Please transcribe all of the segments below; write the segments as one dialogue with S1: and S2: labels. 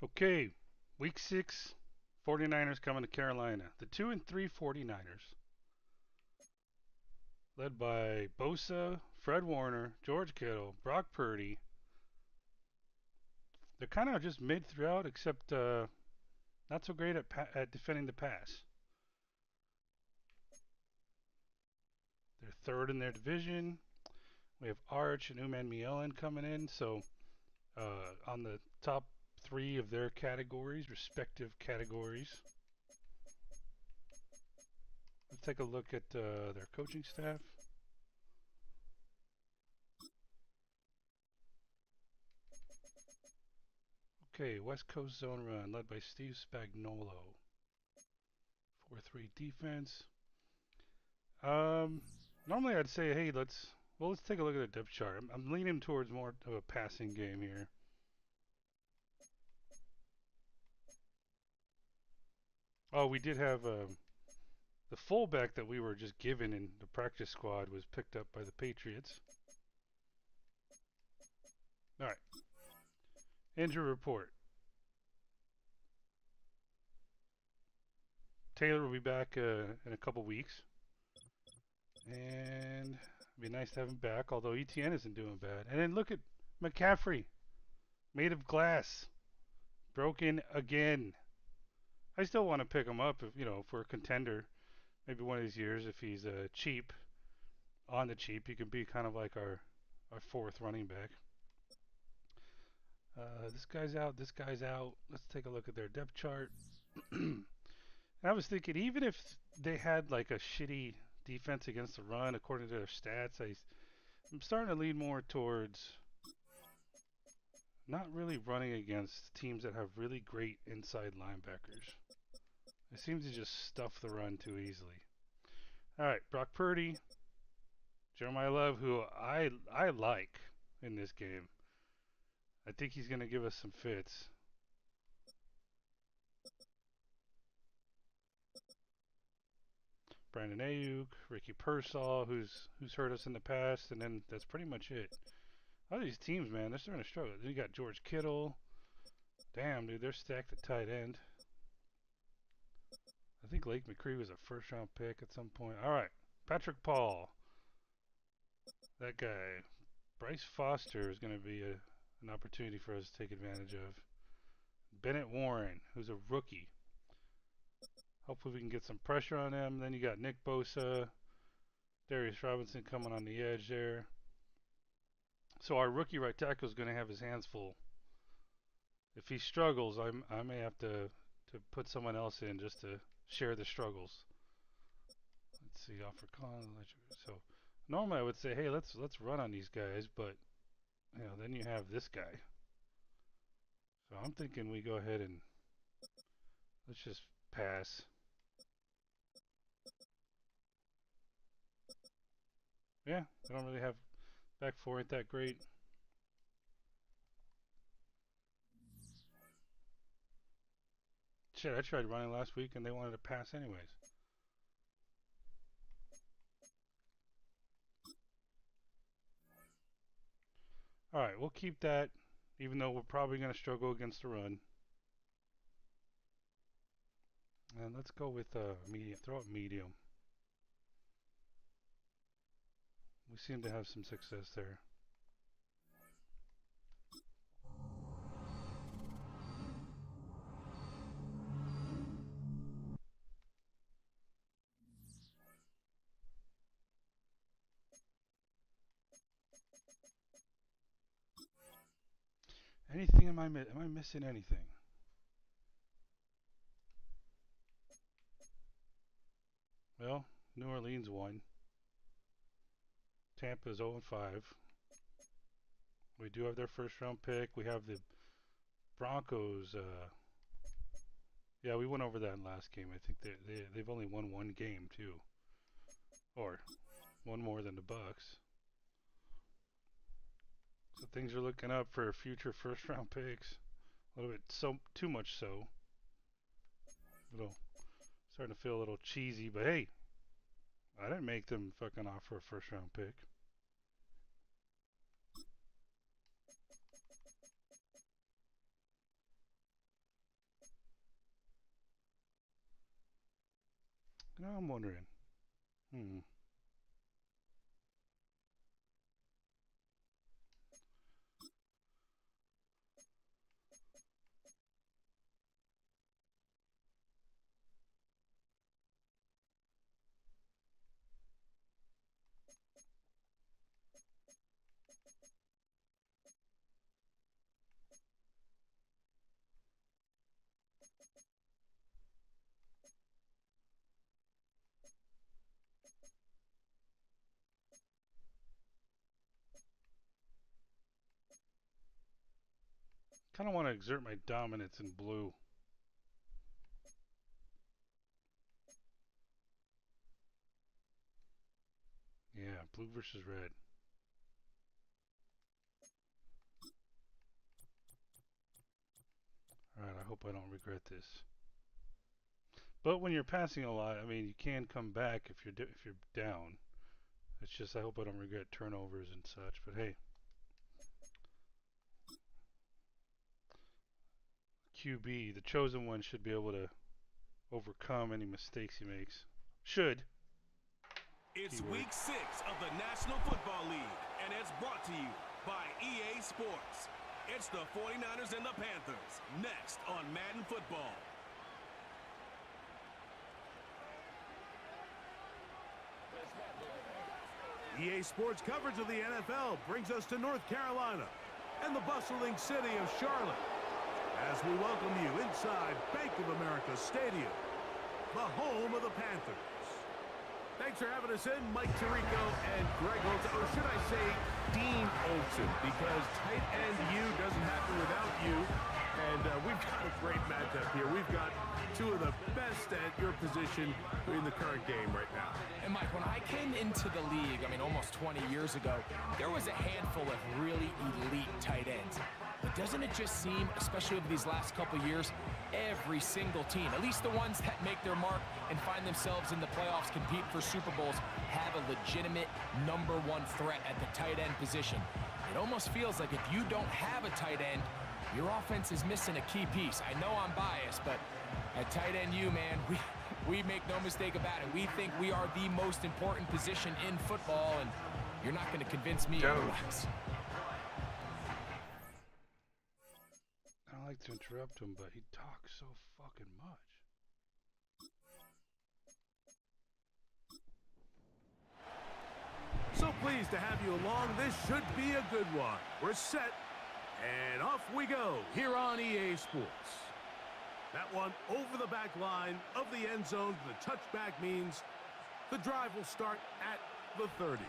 S1: Okay, week 6, 49ers coming to Carolina. The 2 and 3 49ers, led by Bosa, Fred Warner, George Kittle, Brock Purdy. They're kind of just mid throughout, except not so great at defending the pass. They're third in their division. We have Arch and Uman Mielen coming in, so on the top 3 of their categories, respective categories. Let's take a look at their coaching staff. Okay, West Coast zone run led by Steve Spagnuolo. 4-3 defense. Um, Normally I'd say, hey, let's take a look at the depth chart. I'm leaning towards more of a passing game here. Oh, we did have the fullback that we were just given in the practice squad was picked up by the Patriots. All right, injury report. Taylor will be back in a couple weeks, and it'd be nice to have him back. Although ETN isn't doing bad. And then look at McCaffrey, made of glass, broken again. I still want to pick him up if for a contender. Maybe one of these years if he's cheap, on the cheap, he could be kind of like our fourth running back. This guy's out. This guy's out. Let's take a look at their depth chart. And I was thinking, even if they had like a shitty defense against the run, according to their stats, I'm starting to lean more towards not really running against teams that have really great inside linebackers. They seem to just stuff the run too easily. All right, Brock Purdy, Jeremiah Love, who I like in this game. I think he's going to give us some fits. Brandon Ayuk, Ricky Pearsall, who's hurt us in the past, and then that's pretty much it. All these teams, man, they're starting to struggle. Then you got George Kittle. Damn, dude, they're stacked at tight end. I think Lake McCree was a first-round pick at some point. All right, Patrick Paul, that guy. Bryce Foster is going to be an opportunity for us to take advantage of. Bennett Warren, who's a rookie. Hopefully we can get some pressure on him. Then you got Nick Bosa, Darius Robinson coming on the edge there. So our rookie right tackle is going to have his hands full. If he struggles, I may have to put someone else in just to share the struggles. Let's see, offer con. So normally I would say, hey, let's run on these guys, but then you have this guy. So I'm thinking we go ahead and let's just pass. Yeah, I don't really have back four ain't that great. Shit, I tried running last week and they wanted to pass anyways. All right, we'll keep that, even though we're probably going to struggle against the run. And let's go with medium. Throw it medium. We seem to have some success there. Anything? Am I missing anything? Well, New Orleans won. Tampa's 0-5. We do have their first round pick. We have the Broncos. Yeah, we went over that in last game. I think they've only won one game too, or one more than the Bucks. So things are looking up for future first round picks. A little bit too much so. Little starting to feel a little cheesy, but hey, I didn't make them fucking offer a first round pick. Now I'm wondering. Kind of want to exert my dominance in blue. Yeah, blue versus red. Alright, I hope I don't regret this. But when you're passing a lot, I mean, you can come back if you're down. It's just I hope I don't regret turnovers and such. But hey, QB, the chosen one, should be able to overcome any mistakes he makes. Should.
S2: It's week 6 of the National Football League, and it's brought to you by EA Sports. It's the 49ers and the Panthers, next on Madden Football.
S3: EA Sports coverage of the NFL brings us to North Carolina and the bustling city of Charlotte as we welcome you inside Bank of America Stadium, the home of the Panthers. Thanks for having us in, Mike Tirico and Greg Olsen, or should I say Dean Olsen, because tight end U doesn't happen without you. And we've got a great matchup here. We've got two of the best at your position in the current game right now.
S4: And Mike, when I came into the league, I mean almost 20 years ago, there was a handful of really elite tight ends. But doesn't it just seem, especially over these last couple years, every single team, at least the ones that make their mark and find themselves in the playoffs, compete for Super Bowls, have a legitimate #1 threat at the tight end position. It almost feels like if you don't have a tight end, your offense is missing a key piece. I know I'm biased, but at tight end U, man, we make no mistake about it. We think we are the most important position in football, and you're not going to convince me otherwise.
S1: I don't like to interrupt him, but he talks so fucking much.
S3: So pleased to have you along. This should be a good one. We're set, and off we go here on EA Sports. That one over the back line of the end zone. The touchback means the drive will start at the 30.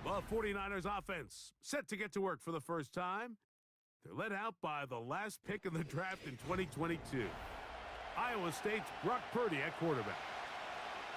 S3: The 49ers offense set to get to work for the first time. They're led out by the last pick in the draft in 2022. Iowa State's Brock Purdy at quarterback.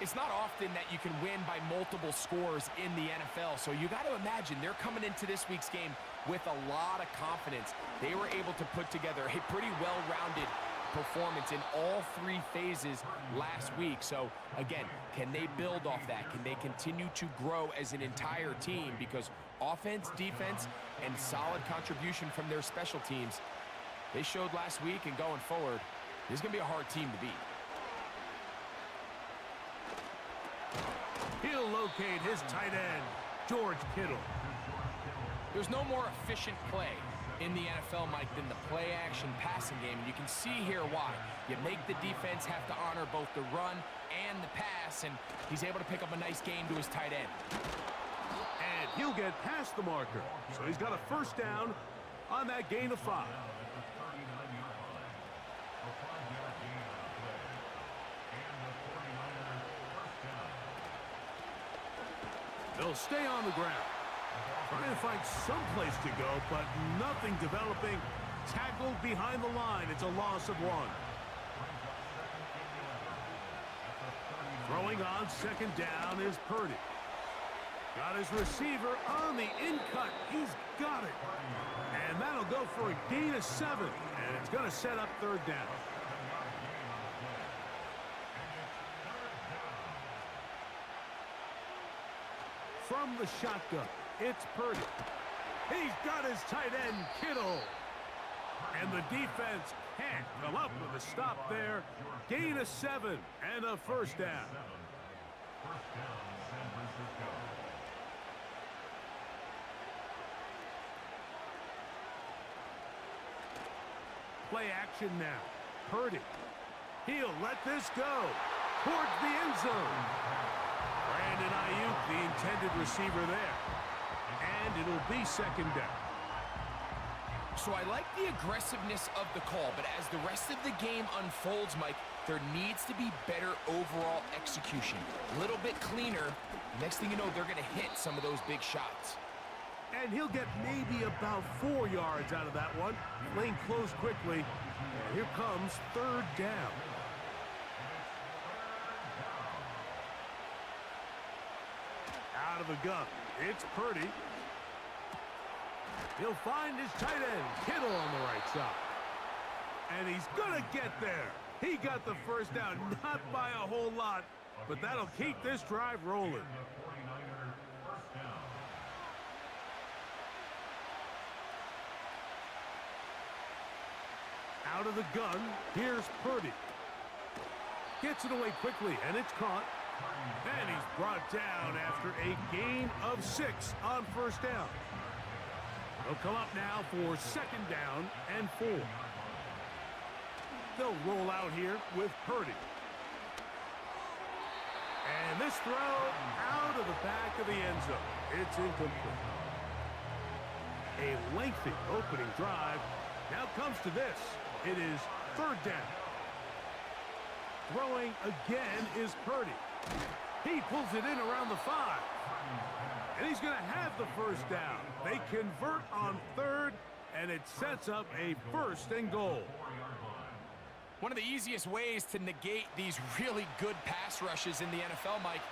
S4: It's not often that you can win by multiple scores in the NFL, so you got to imagine they're coming into this week's game with a lot of confidence. They were able to put together a pretty well-rounded performance in all 3 phases last week. So, again, can they build off that? Can they continue to grow as an entire team? Because offense, defense, and solid contribution from their special teams, they showed last week, and going forward, this is going to be a hard team to beat.
S3: He'll locate his tight end, George Kittle.
S4: There's no more efficient play in the NFL, Mike, than the play-action passing game. And you can see here why. You make the defense have to honor both the run and the pass, and he's able to pick up a nice gain to his tight end.
S3: And he'll get past the marker. So he's got a first down on that gain of 5. They'll stay on the ground. Trying to find some place to go, but nothing developing. Tackled behind the line. It's a loss of 1. Throwing on second down is Purdy. Got his receiver on the in-cut. He's got it. And that'll go for a gain of 7. And it's going to set up third down. From the shotgun, it's Purdy. He's got his tight end, Kittle. And the defense can't come up with a stop there. Gain of 7 and a first down. Play action now. Purdy. He'll let this go towards the end zone. Brandon Ayuk, the intended receiver there. And it'll be second down.
S4: So I like the aggressiveness of the call, but as the rest of the game unfolds, Mike, there needs to be better overall execution. A little bit cleaner. Next thing you know, they're going to hit some of those big shots.
S3: And he'll get maybe about 4 yards out of that one. Lane closed quickly. And here comes third down. Out of the gun. It's Purdy. He'll find his tight end, Kittle, on the right side. And he's going to get there. He got the first down, not by a whole lot, but that'll keep this drive rolling. Out of the gun, here's Purdy. Gets it away quickly, and it's caught. And he's brought down after a gain of 6 on first down. They'll come up now for second down and 4. They'll roll out here with Purdy. And this throw out of the back of the end zone. It's incomplete. A lengthy opening drive. Now comes to this. It is third down. Throwing again is Purdy. He pulls it in around the 5. And he's going to have the first down. They convert on third, and it sets up a first and goal.
S4: One of the easiest ways to negate these really good pass rushes in the NFL, Mike,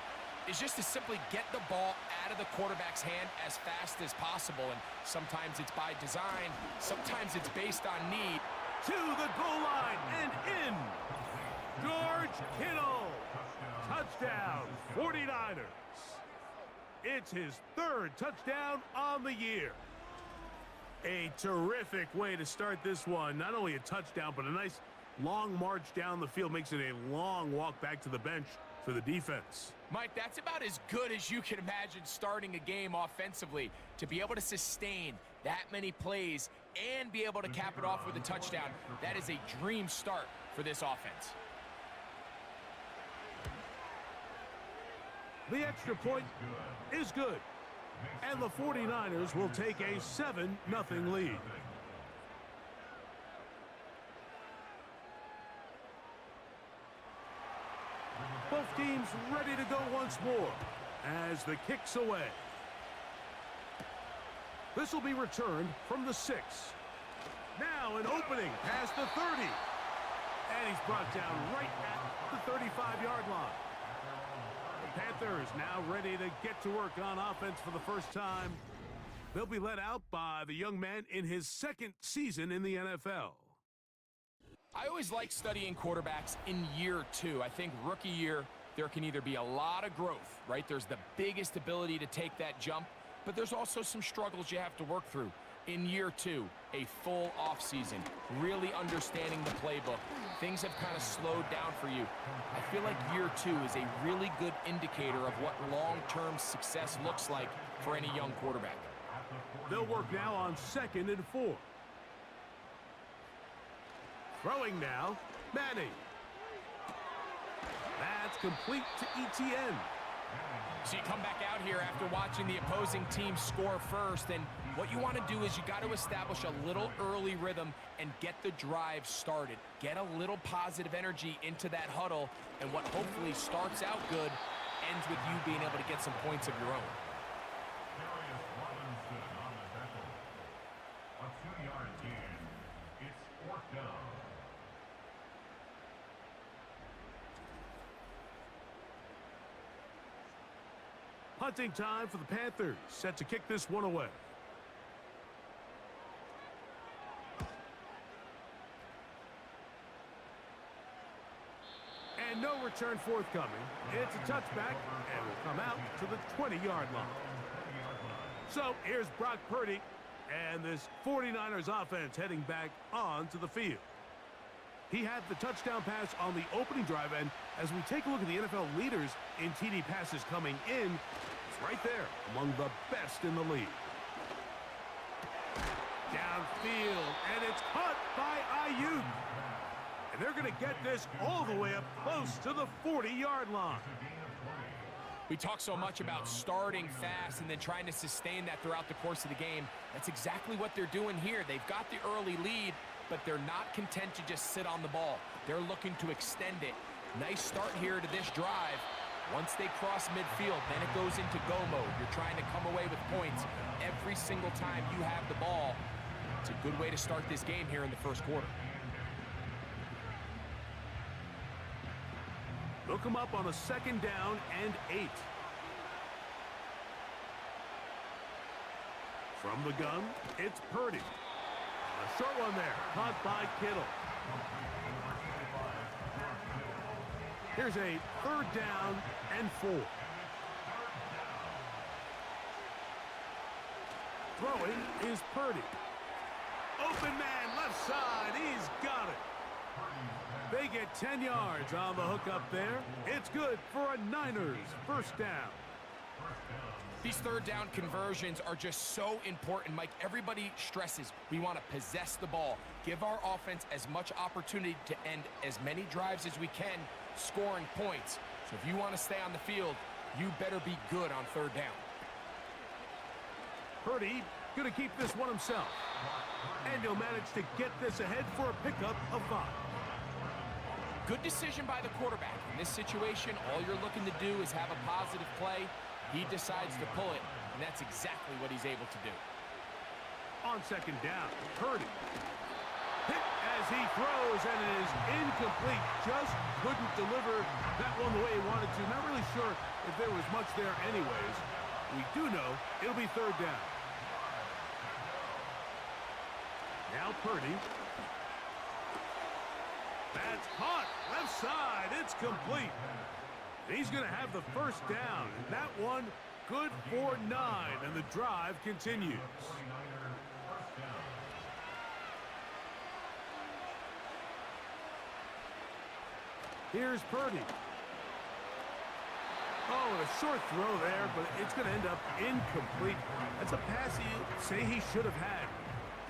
S4: is just to simply get the ball out of the quarterback's hand as fast as possible. And sometimes it's by design, sometimes it's based on need.
S3: To the goal line and in. George Kittle. Touchdown, 49ers. It's his third touchdown on the year. A terrific way to start this one. Not only a touchdown, but a nice long march down the field. Makes it a long walk back to the bench for the defense.
S4: Mike, that's about as good as you can imagine starting a game offensively. To be able to sustain that many plays and be able to cap it off with a touchdown, that is a dream start for this offense.
S3: The extra point is good. And the 49ers will take a 7-0 lead. Both teams ready to go once more as the kick's away. This will be returned from the 6. Now an opening past the 30. And he's brought down right at the 35-yard line. The Panthers now ready to get to work on offense for the first time. They'll be led out by the young man in his second season in the NFL.
S4: I always like studying quarterbacks in year 2. I think rookie year, there can either be a lot of growth, right? There's the biggest ability to take that jump, but there's also some struggles you have to work through. In year 2, a full offseason, really understanding the playbook. Things have kind of slowed down for you. I feel like year 2 is a really good indicator of what long-term success looks like for any young quarterback.
S3: They'll work now on 2nd and 4. Throwing now, Manning. That's complete to ETN.
S4: So you come back out here after watching the opposing team score first, and what you want to do is you got to establish a little early rhythm and get the drive started. Get a little positive energy into that huddle, and what hopefully starts out good ends with you being able to get some points of your own.
S3: Punting time for the Panthers, set to kick this one away. And no return forthcoming. It's a touchback and will come out to the 20-yard line. So here's Brock Purdy, And this 49ers offense heading back onto the field. He had the touchdown pass on the opening drive, and as we take a look at the NFL leaders in TD passes coming in, it's right there among the best in the league. Downfield, and it's caught by Ayuk. And they're going to get this all the way up close to the 40-yard line.
S4: We talk so much about starting fast and then trying to sustain that throughout the course of the game. That's exactly what they're doing here. They've got the early lead, but they're not content to just sit on the ball. They're looking to extend it. Nice start here to this drive. Once they cross midfield, then it goes into go mode. You're trying to come away with points every single time you have the ball. It's a good way to start this game here in the first quarter.
S3: Look him up on a 2nd down and 8. From the gun, it's Purdy. A short one there, caught by Kittle. Here's a 3rd down and 4. Throwing is Purdy. Open man, left side, he's got it. They get 10 yards on the hook up there. It's good for a Niners first down.
S4: These 3rd down conversions are just so important, Mike. Everybody stresses we want to possess the ball, give our offense as much opportunity to end as many drives as we can, scoring points. So if you want to stay on the field, you better be good on 3rd down.
S3: Purdy going to keep this one himself. And he'll manage to get this ahead for a pickup of 5.
S4: Good decision by the quarterback. In this situation, all you're looking to do is have a positive play. He decides to pull it, and that's exactly what he's able to do.
S3: On 2nd down, Purdy. Hit as he throws, and it is incomplete. Just couldn't deliver that one the way he wanted to. Not really sure if there was much there anyways. We do know it'll be 3rd down. Now Purdy. That's caught. Left side. It's complete. He's going to have the first down. And that one good for 9. And the drive continues. Here's Purdy. Oh, and a short throw there, but it's going to end up incomplete. That's a pass you say he should have had.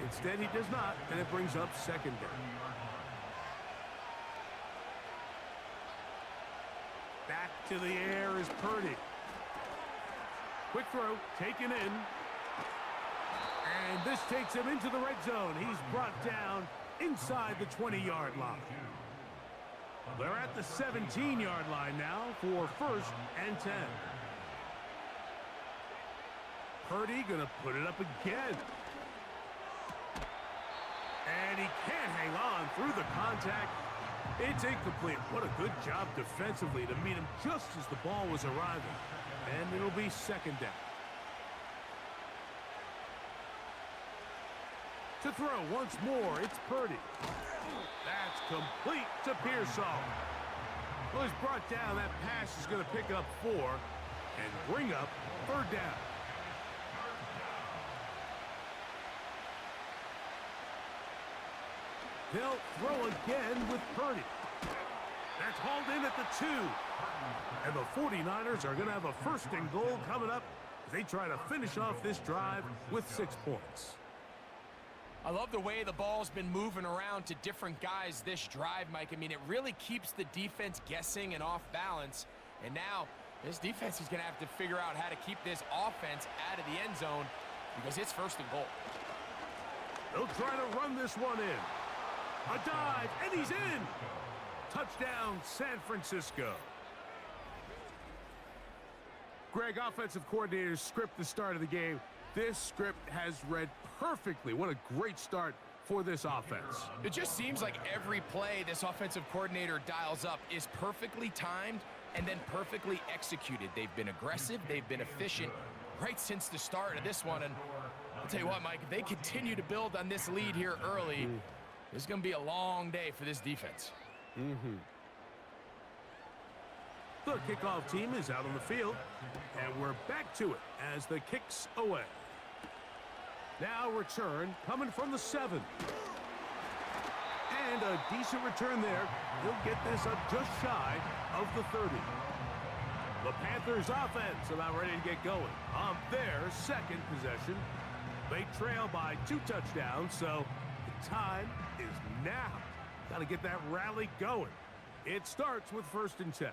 S3: Instead, he does not, and it brings up 2nd down. Back to the air is Purdy. Quick throw, taken in. And this takes him into the red zone. He's brought down inside the 20-yard line. They're at the 17-yard line now for 1st and 10. Purdy going to put it up again. And he can't hang on through the contact. It's incomplete. What a good job defensively to meet him just as the ball was arriving. And it'll be 2nd down. To throw once more, it's Purdy. That's complete to Pearsall. Well, he's brought down. That pass is going to pick up 4 and bring up 3rd down. They'll throw again with Purdy. That's hauled in at the 2. And the 49ers are going to have a 1st and goal coming up as they try to finish off this drive with 6 points.
S4: I love the way the ball's been moving around to different guys this drive, Mike. I mean, it really keeps the defense guessing and off balance. And now this defense is going to have to figure out how to keep this offense out of the end zone because it's 1st and goal.
S3: They'll try to run this one in. A dive, and he's in. Touchdown, San Francisco. Greg, offensive coordinator's script the start of the game. This script has read perfectly. What a great start for this offense.
S4: It just seems like every play this offensive coordinator dials up is perfectly timed and then perfectly executed. They've been aggressive. They've been efficient right since the start of this one. And I'll tell you what, Mike, if they continue to build on this lead here early, this is going to be a long day for this defense.
S3: The kickoff team is out on the field, and we're back to it as the kick's away. Now return coming from the 7. And a decent return there. He'll get this up just shy of the 30. The Panthers offense about ready to get going on their second possession. They trail by 2 touchdowns, so the time is now. Got to get that rally going. It starts with 1st and 10.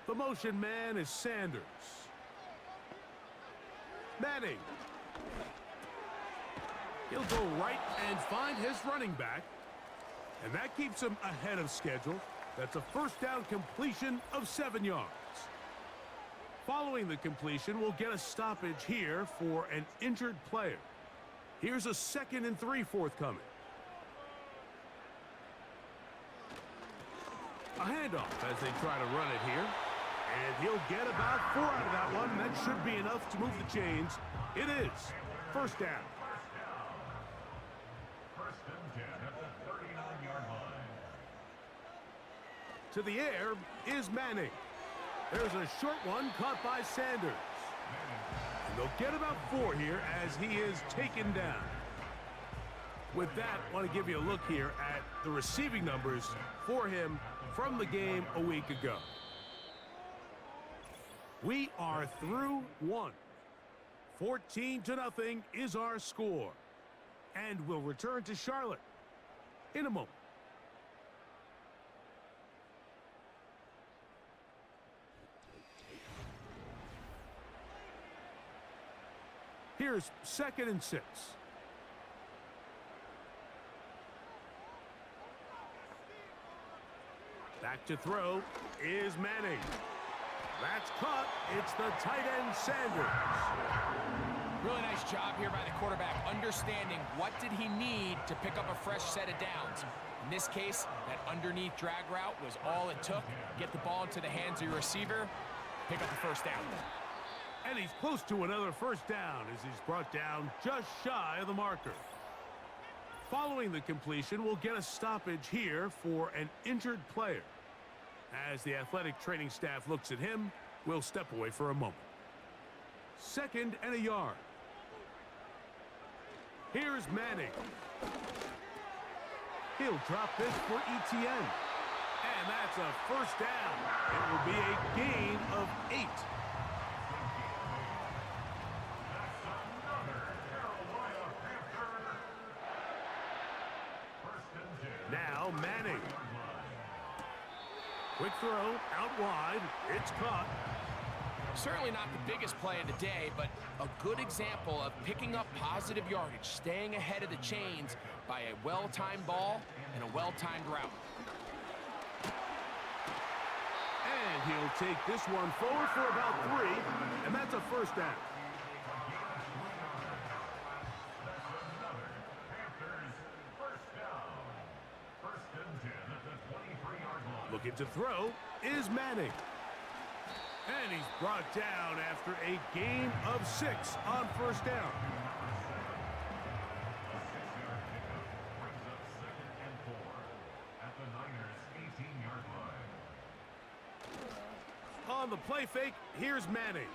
S3: The motion man is Sanders. Manning. He'll go right and find his running back. And that keeps him ahead of schedule. That's a 1st down completion of 7 yards. Following the completion, we'll get a stoppage here for an injured player. Here's a 2nd and 3 forthcoming. A handoff as they try to run it here. And he'll get about 4 out of that one. That should be enough to move the chains. It is 1st down. To the air is Manning. There's a short one caught by Sanders. And they'll get about 4 here as he is taken down. With that, I want to give you a look here at the receiving numbers for him from the game a week ago. We are through 1. 14-0 is our score. And we'll return to Charlotte in a moment. Here's 2nd and 6. Back to throw is Manning. That's caught. It's the tight end, Sanders.
S4: Really nice job here by the quarterback, understanding what did he need to pick up a fresh set of downs. In this case, that underneath drag route was all it took. Get the ball into the hands of your receiver, pick up the 1st down.
S3: And he's close to another 1st down as he's brought down just shy of the marker. Following the completion, we'll get a stoppage here for an injured player. As the athletic training staff looks at him, we'll step away for a moment. 2nd and a yard. Here's Manning. He'll drop this for ETN. And that's a 1st down. It will be a gain of 8. Now Manning. Quick throw out wide. It's caught.
S4: Certainly not the biggest play of the day, but a good example of picking up positive yardage, staying ahead of the chains by a well-timed ball and a well-timed route.
S3: And he'll take this one forward for about 3, and that's a 1st down. Looking to throw is Manning. And he's brought down after a gain of 6 on 1st down. On the play fake, here's Manning.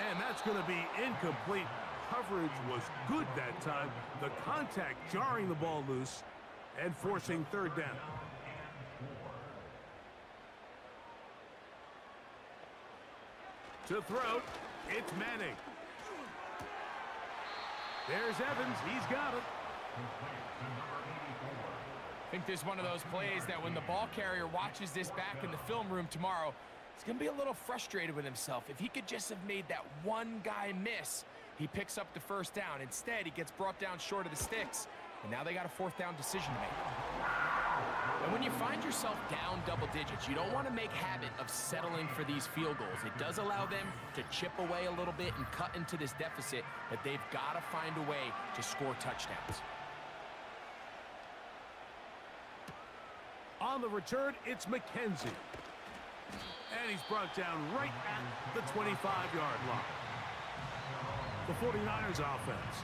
S3: And that's going to be incomplete. Coverage was good that time. The contact jarring the ball loose and forcing 3rd down. To throw, it's Manning. There's Evans. He's got it.
S4: I think this is one of those plays that when the ball carrier watches this back in the film room tomorrow, he's going to be a little frustrated with himself. If he could just have made that one guy miss, he picks up the 1st down. Instead, he gets brought down short of the sticks, and now they got a 4th down decision to make. And when you find yourself down double digits, you don't want to make habit of settling for these field goals. It does allow them to chip away a little bit and cut into this deficit, but they've got to find a way to score touchdowns.
S3: On the return, it's McKenzie. And he's brought down right at the 25-yard line. The 49ers offense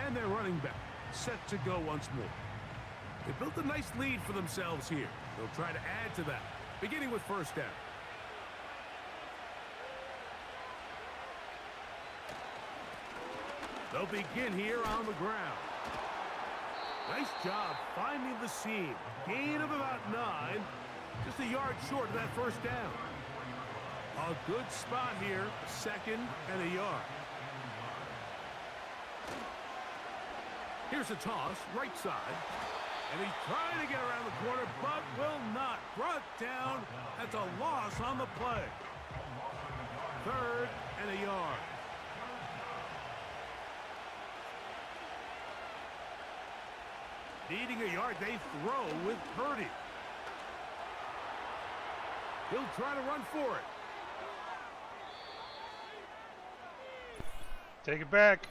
S3: and their running back set to go once more. They built a nice lead for themselves here. They'll try to add to that, beginning with 1st down. They'll begin here on the ground. Nice job finding the seam. Gain of about 9. Just a yard short of that first down. A good spot here. 2nd and a yard. Here's a toss, right side. And he's trying to get around the corner, but will not. Brought down. That's a loss on the play. 3rd and a yard. Needing a yard, they throw with Purdy. He'll try to run for it.
S1: Take it back.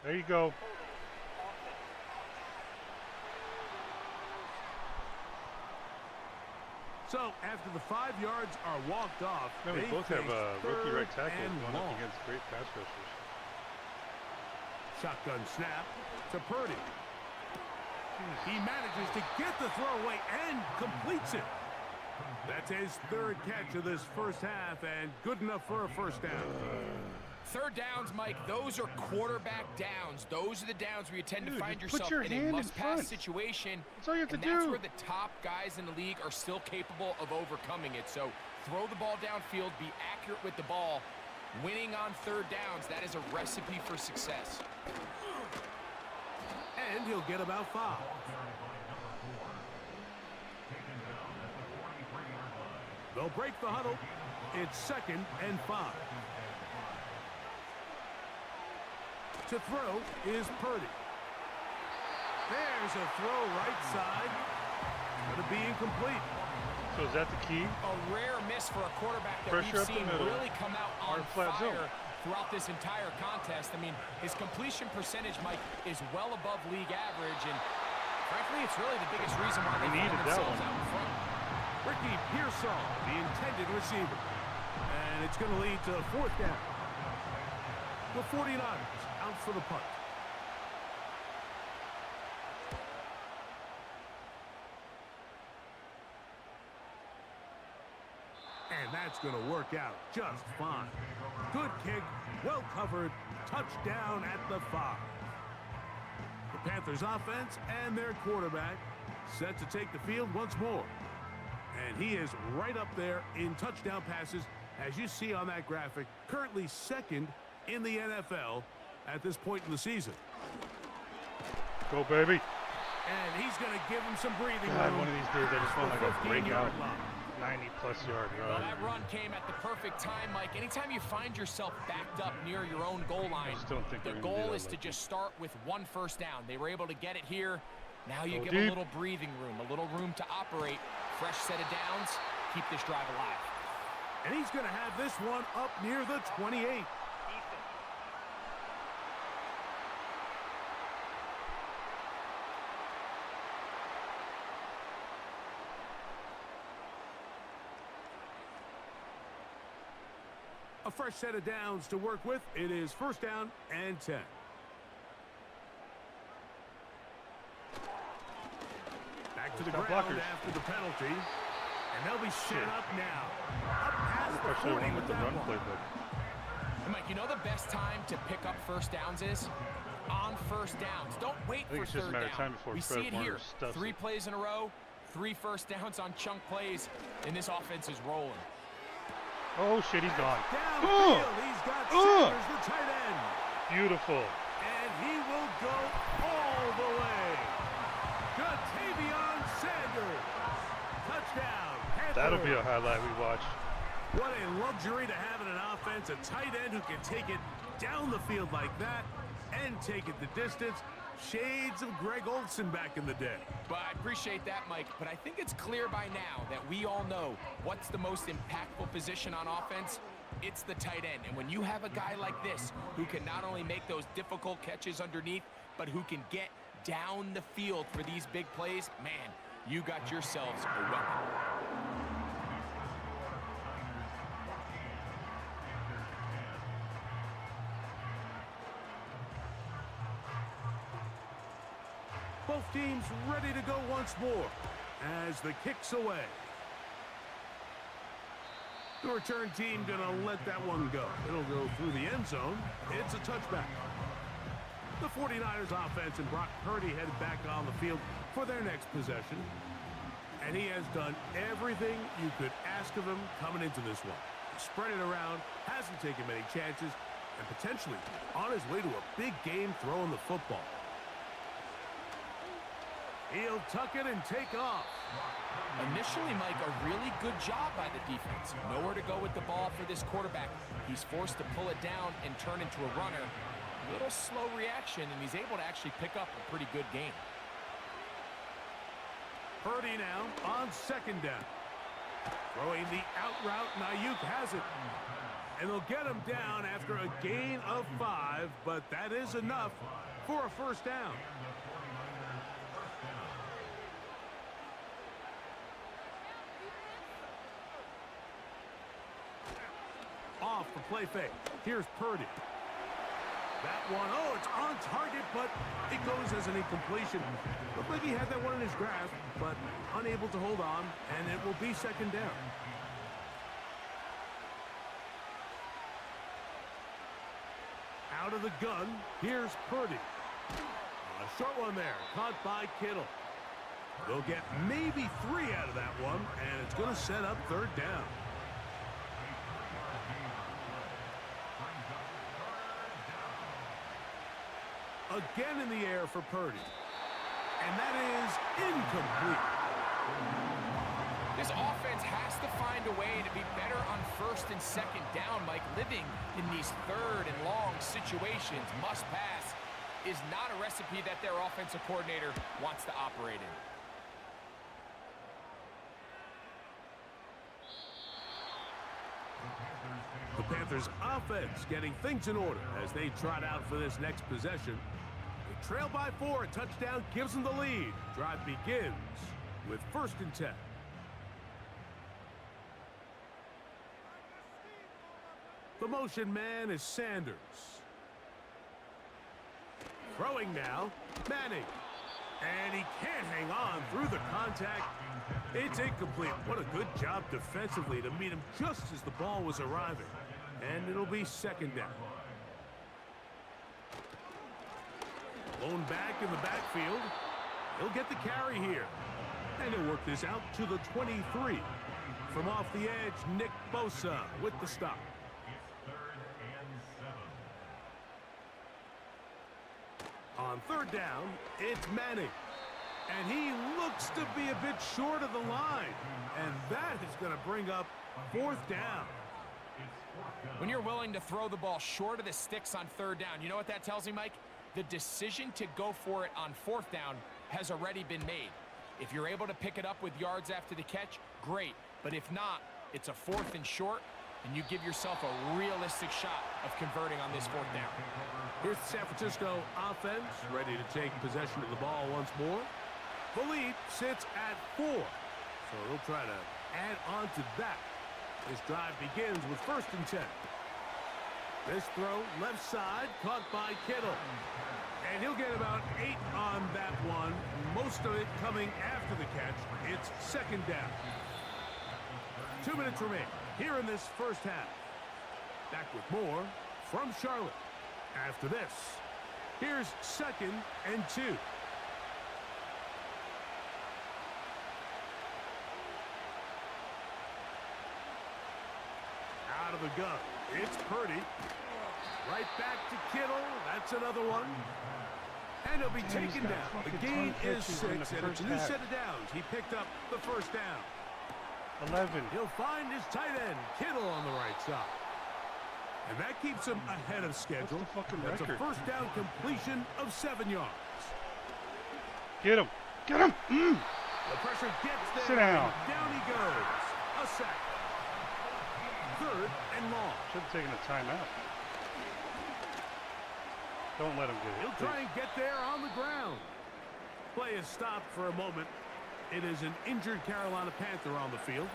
S1: There you go.
S3: So, after the 5 yards are walked off,
S1: Man, we
S3: they
S1: both have
S3: face
S1: rookie
S3: 3rd
S1: right tackles
S3: and
S1: going up
S3: long.
S1: against great pass rushers.
S3: Shotgun snap to Purdy. He manages to get the throw away and completes it. That's his 3rd catch of this first half and good enough for a first down.
S4: 3rd downs, Mike, those are quarterback downs. Those are the downs where you tend to find
S1: just put
S4: yourself
S1: your
S4: in
S1: hand
S4: a
S1: in
S4: must-pass
S1: front.
S4: situation.
S1: That's all you have to
S4: and that's
S1: do.
S4: where the top guys in the league are still capable of overcoming it. So throw the ball downfield, be accurate with the ball. Winning on 3rd downs, that is a recipe for success.
S3: And he'll get about 5. They'll break the huddle. It's 2nd and 5. To throw is Purdy. There's a throw right side. Going to be incomplete.
S1: So is that the key?
S4: A rare miss for a quarterback that
S1: Pressure
S4: we've
S1: up the
S4: seen
S1: middle.
S4: really come out on
S1: Hard flat
S4: fire
S1: zone.
S4: throughout this entire contest. I mean, his completion percentage, Mike, is well above league average, and frankly, it's really the biggest reason why they
S1: needed
S4: find
S1: that
S4: themselves
S1: one.
S4: out in front.
S3: Ricky Pearsall, the intended receiver. And it's going to lead to a 4th down. The 49ers out for the punt. And that's going to work out just fine. Good kick, well covered, touchdown at the 5. The Panthers offense and their quarterback set to take the field once more. And he is right up there in touchdown passes, as you see on that graphic, currently 2nd in the NFL at this point in the season.
S1: Go, baby.
S3: And he's going to give him some breathing
S1: God,
S3: room.
S1: one of these days I just want like a
S3: 15-yard
S1: breakout
S3: line.
S1: 90-plus yard
S4: Well,
S1: run.
S4: that run came at the perfect time, Mike. Anytime you find yourself backed up near your own goal line,
S1: just don't think
S4: the
S1: they're gonna do
S4: goal
S1: that
S4: is to
S1: lucky.
S4: just start with 1 first down. They were able to get it here. Now you
S1: Go
S4: give
S1: deep.
S4: a little breathing room, a little room to operate. Fresh set of downs. Keep this drive alive.
S3: And he's going to have this one up near the 28. A fresh set of downs to work with. It is 1st down and 10. Back to the
S1: Stop
S3: ground
S1: blockers.
S3: after the penalty. And they'll be set up now. Up past
S1: I
S3: the
S1: should have
S3: 40
S1: went
S3: with
S1: with the
S3: that
S1: run
S3: one.
S1: playbook.
S4: And Mike, you know the best time to pick up first downs is? On first downs. Don't wait
S1: I think
S4: for
S1: it's just a
S4: 3rd
S1: matter
S4: down.
S1: of time before
S4: We
S1: Fred
S4: see it
S1: Warner
S4: here.
S1: stuffs
S4: 3
S1: it.
S4: plays in a row, 3 first downs on chunk plays, and this offense is rolling.
S1: Oh, shit, he's gone.
S3: Downfield, he's got Sanders, the tight end.
S1: Beautiful.
S3: And he will go all the way. Jatavion Sanders. Touchdown. Panthers.
S1: That'll be a highlight we watch.
S3: What a luxury to have in an offense, a tight end who can take it down the field like that and take it the distance. Shades of Greg Olsen back in the day.
S4: But I appreciate that, Mike. But I think it's clear by now that we all know what's the most impactful position on offense. It's the tight end. And when you have a guy like this who can not only make those difficult catches underneath, but who can get down the field for these big plays, man, you got yourselves a weapon.
S3: Both teams ready to go once more as the kick's away. The return team going to let that one go. It'll go through the end zone. It's a touchback. The 49ers offense and Brock Purdy headed back on the field for their next possession. And he has done everything you could ask of him coming into this one. Spread it around, hasn't taken many chances, and potentially on his way to a big game throwing the football. He'll tuck it and take off.
S4: Initially, Mike, a really good job by the defense. Nowhere to go with the ball for this quarterback. He's forced to pull it down and turn into a runner. Little slow reaction, and he's able to actually pick up a pretty good game.
S3: Purdy now on second down. Throwing the out route, Ayuk has it. And they'll get him down after a gain of 5, but that is enough for a first down. Off for play fake. Here's Purdy. That one, oh, it's on target, but it goes as an incompletion. Looked like he had that one in his grasp, but unable to hold on, and it will be second down. Out of the gun, here's Purdy. A short one there, caught by Kittle. They'll get maybe 3 out of that one, and it's going to set up third down. Again in the air for Purdy. And that is incomplete.
S4: This offense has to find a way to be better on first and second down, Mike. Living in these third and long situations, must pass, is not a recipe that their offensive coordinator wants to operate in.
S3: The Panthers offense getting things in order as they trot out for this next possession. They trail by 4. A touchdown gives them the lead. Drive begins with 1st and 10. The motion man is Sanders. Throwing now, Manning. And he can't hang on through the contact. It's incomplete. What a good job defensively to meet him just as the ball was arriving. And it'll be second down. Blown back in the backfield. He'll get the carry here. And he'll work this out to the 23. From off the edge, Nick Bosa with the stop. On third down, it's Manning. And he looks to be a bit short of the line. And that is going to bring up 4th down.
S4: When you're willing to throw the ball short of the sticks on third down, you know what that tells me, Mike? The decision to go for it on 4th down has already been made. If you're able to pick it up with yards after the catch, great. But if not, it's a 4th and short, and you give yourself a realistic shot of converting on this 4th down.
S3: Here's the San Francisco offense, ready to take possession of the ball once more. The lead sits at 4, so they'll try to add on to that. This drive begins with 1st and 10. This throw, left side, caught by Kittle. And he'll get about 8 on that one, most of it coming after the catch. It's second down. 2 minutes remain here in this first half. Back with more from Charlotte. After this, here's 2nd and 2. Out of the gun, it's Purdy. Right back to Kittle. That's another one. And he'll be taken down. The gain is 6, and it's a new set of downs. He picked up the first down.
S1: 11.
S3: He'll find his tight end, Kittle, on the right side. And that keeps him ahead of schedule. That's a first down completion of 7 yards.
S1: Get him. Get him.
S3: The pressure gets there.
S1: Sit down.
S3: Down he goes. A sack. 3rd and long.
S1: Should have taken a timeout. Don't let him get it.
S3: He'll try and get there on the ground. Play is stopped for a moment. It is an injured Carolina Panther on the field.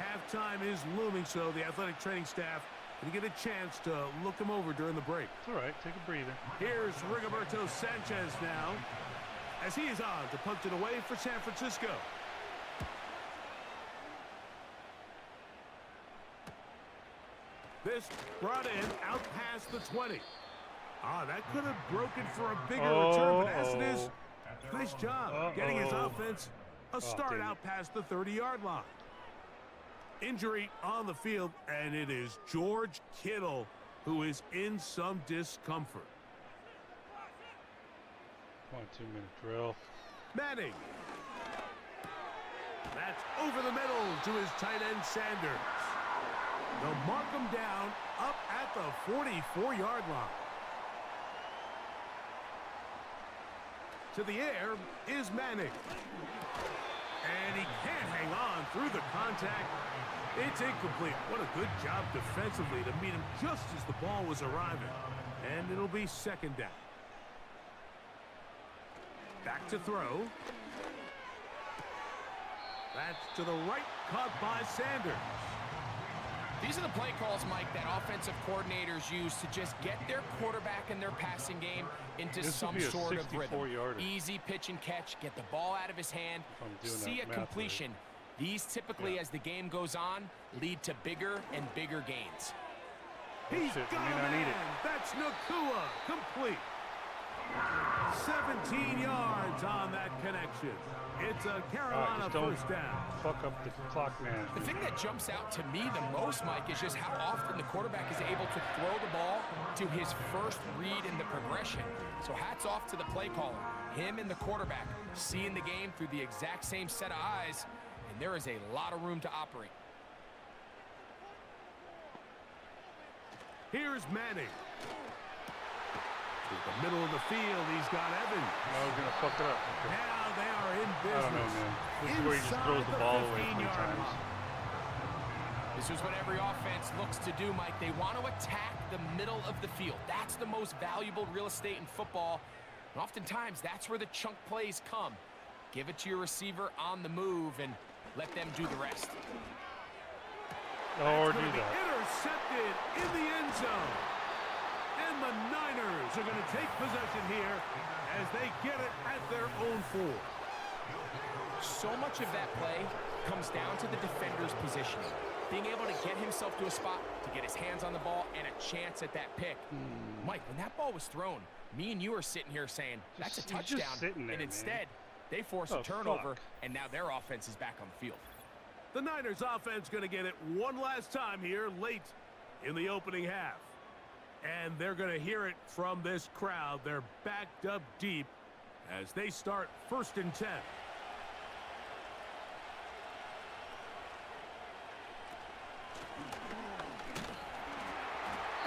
S3: Halftime is looming, so the athletic training staff can get a chance to look him over during the break.
S1: It's all right. Take a breather.
S3: Here's Rigoberto Sanchez now, as he is on to punch it away for San Francisco. This brought in out past the 20. Ah, that could have broken for a bigger return, but as it is, nice job getting his offense a start out past the 30-yard line. Injury on the field, and it is George Kittle who is in some discomfort.
S1: Come on, 2-minute drill.
S3: Manning. That's over the middle to his tight end Sanders. They'll mark him down up at the 44-yard line. To the air is Manning. And he can't hang on through the contact. It's incomplete. What a good job defensively to meet him just as the ball was arriving. And it'll be second down. Back to throw. That's to the right, caught by Sanders.
S4: These are the play calls, Mike, that offensive coordinators use to just get their quarterback and their passing game into some sort of rhythm. Easy pitch and catch, get the ball out of his hand, see a completion. These typically, as the game goes on, lead to bigger and bigger gains.
S3: He's got a man. That's Nakua, complete. 17 yards on that connection. It's a Carolina first down.
S1: Fuck up the clock management.
S4: The thing that jumps out to me the most, Mike, is just how often the quarterback is able to throw the ball to his first read in the progression. So hats off to the play caller. Him and the quarterback seeing the game through the exact same set of eyes, and there is a lot of room to operate.
S3: Here's Manning. Through the middle of the field, he's got Evans.
S1: I was going to fuck it up. Okay.
S3: Now they are in business.
S1: I don't know, man. This is where he just throws the ball away 3 times.
S4: This is what every offense looks to do, Mike. They want to attack the middle of the field. That's the most valuable real estate in football. And oftentimes, that's where the chunk plays come. Give it to your receiver on the move and let them do the rest.
S1: Or do that.
S3: Intercepted in the end zone. And the Niners are going to take possession here as they get it at their own 4.
S4: So much of that play comes down to the defender's positioning. Being able to get himself to a spot, to get his hands on the ball, and a chance at that pick. Mike, when that ball was thrown, me and you are sitting here saying, that's a touchdown. And instead, they force a turnover, and now their offense is back on the field.
S3: The Niners offense going to get it one last time here late in the opening half. And they're going to hear it from this crowd. They're backed up deep as they start 1st and 10.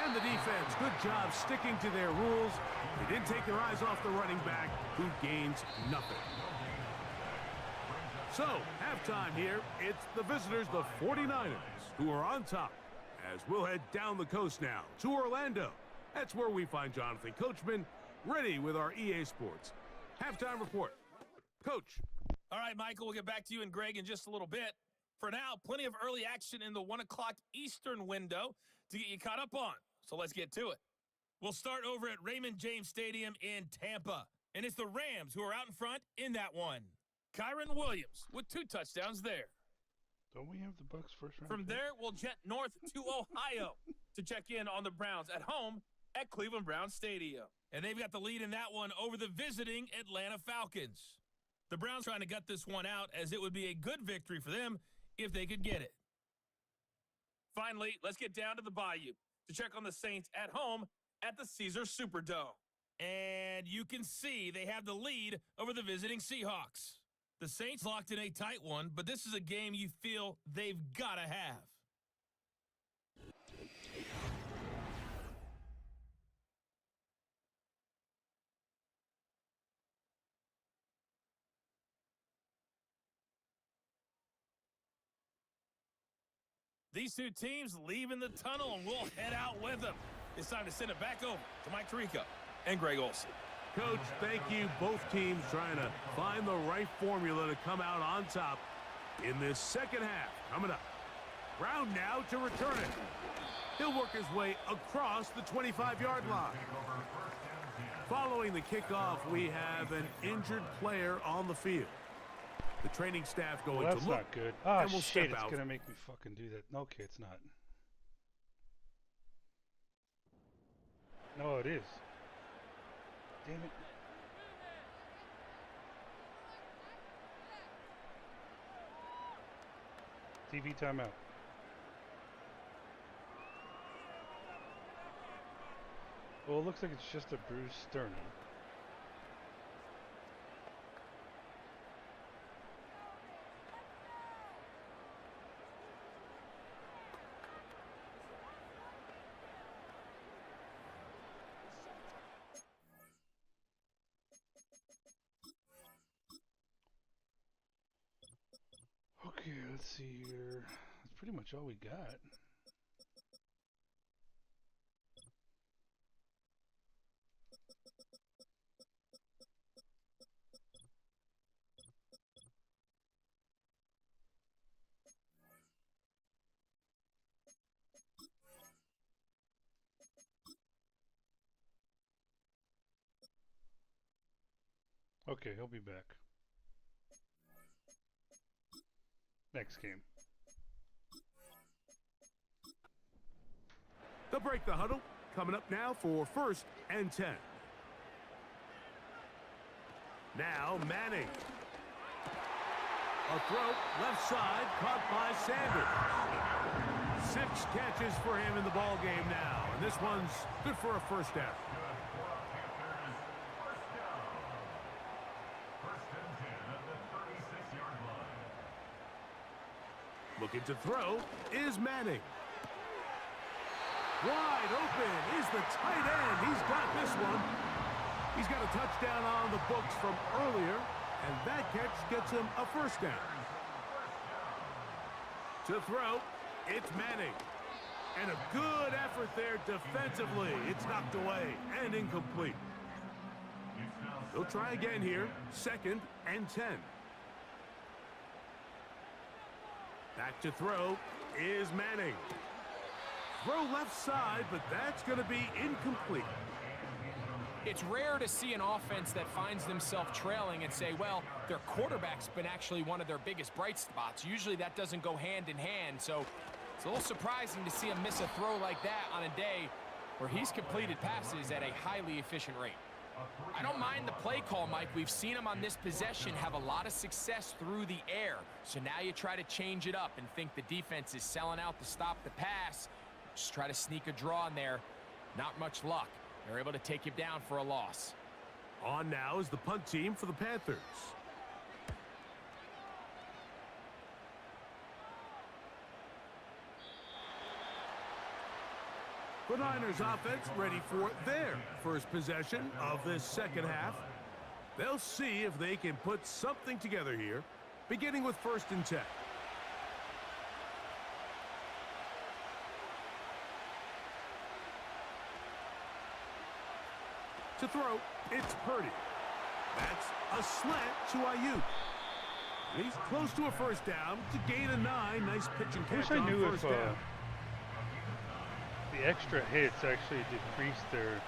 S3: And the defense, good job sticking to their rules. They didn't take their eyes off the running back, who gains nothing. So, halftime here, it's the visitors, the 49ers, who are on top. As we'll head down the coast now to Orlando. That's where we find Jonathan Coachman ready with our EA Sports halftime report. Coach.
S5: All right, Michael, we'll get back to you and Greg in just a little bit. For now, plenty of early action in the 1 o'clock Eastern window to get you caught up on. So let's get to it. We'll start over at Raymond James Stadium in Tampa. And it's the Rams who are out in front in that one. Kyron Williams with 2 touchdowns there.
S1: Don't we have the Bucs first round?
S5: From there, we'll jet north to Ohio to check in on the Browns at home at Cleveland Browns Stadium. And they've got the lead in that one over the visiting Atlanta Falcons. The Browns trying to gut this one out as it would be a good victory for them if they could get it. Finally, let's get down to the Bayou to check on the Saints at home at the Caesars Superdome. And you can see they have the lead over the visiting Seahawks. The Saints locked in a tight one, but this is a game you feel they've got to have. These two teams leaving the tunnel, and we'll head out with them. It's time to send it back over to Mike Tirico and Greg Olsen.
S3: Coach, thank you. Both teams trying to find the right formula to come out on top in this second half. Coming up. Brown now to return it. He'll work his way across the 25-yard line. Following the kickoff, we have an injured player on the field. The training staff going to look.
S1: That's not good. Oh,
S3: and we'll
S1: shit,
S3: step out.
S1: it's going to make me fucking do that. Okay, it's not. No, it is. Damn it. TV timeout. Well, it looks like it's just a bruised sternum. Okay, let's see here. That's pretty much all we got. Okay, he'll be back. Next game.
S3: They'll break the huddle. Coming up now for 1st and 10. Now Manning. A throw left side caught by Sanders. 6 catches for him in the ball game now, and this one's good for a first down. Looking to throw is Manning. Wide open is the tight end. He's got this one. He's got a touchdown on the books from earlier, and that catch gets him a first down. To throw, it's Manning. And a good effort there defensively. It's knocked away and incomplete. They'll try again here. 2nd and 10. Back to throw is Manning. Throw left side, but that's going to be incomplete.
S4: It's rare to see an offense that finds themselves trailing and say, well, their quarterback's been actually one of their biggest bright spots. Usually that doesn't go hand in hand, so it's a little surprising to see him miss a throw like that on a day where he's completed passes at a highly efficient rate. I don't mind the play call, Mike. We've seen him on this possession have a lot of success through the air. So now you try to change it up and think the defense is selling out to stop the pass. Just try to sneak a draw in there. Not much luck. They're able to take him down for a loss.
S3: On now is the punt team for the Panthers. The Niners offense ready for their first possession of this second half. They'll see if they can put something together here, beginning with 1st and 10. To throw, it's Purdy. That's a slant to Ayuk. He's close to a first down to gain a 9. Nice pitch and catch on first down.
S1: The extra hits actually decrease their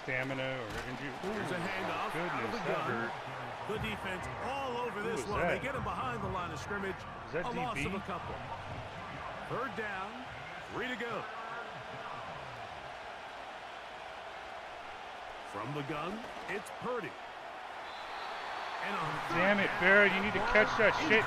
S1: stamina or injury.
S3: There's a handoff out of the gun. The defense all over this one.
S1: That?
S3: They get him behind the line of scrimmage.
S1: Is that
S3: a
S1: DB?
S3: loss of a couple. 3rd down, 3 to go. From the gun, it's Purdy. And on
S1: Damn it, Barrett, you need to catch that shit.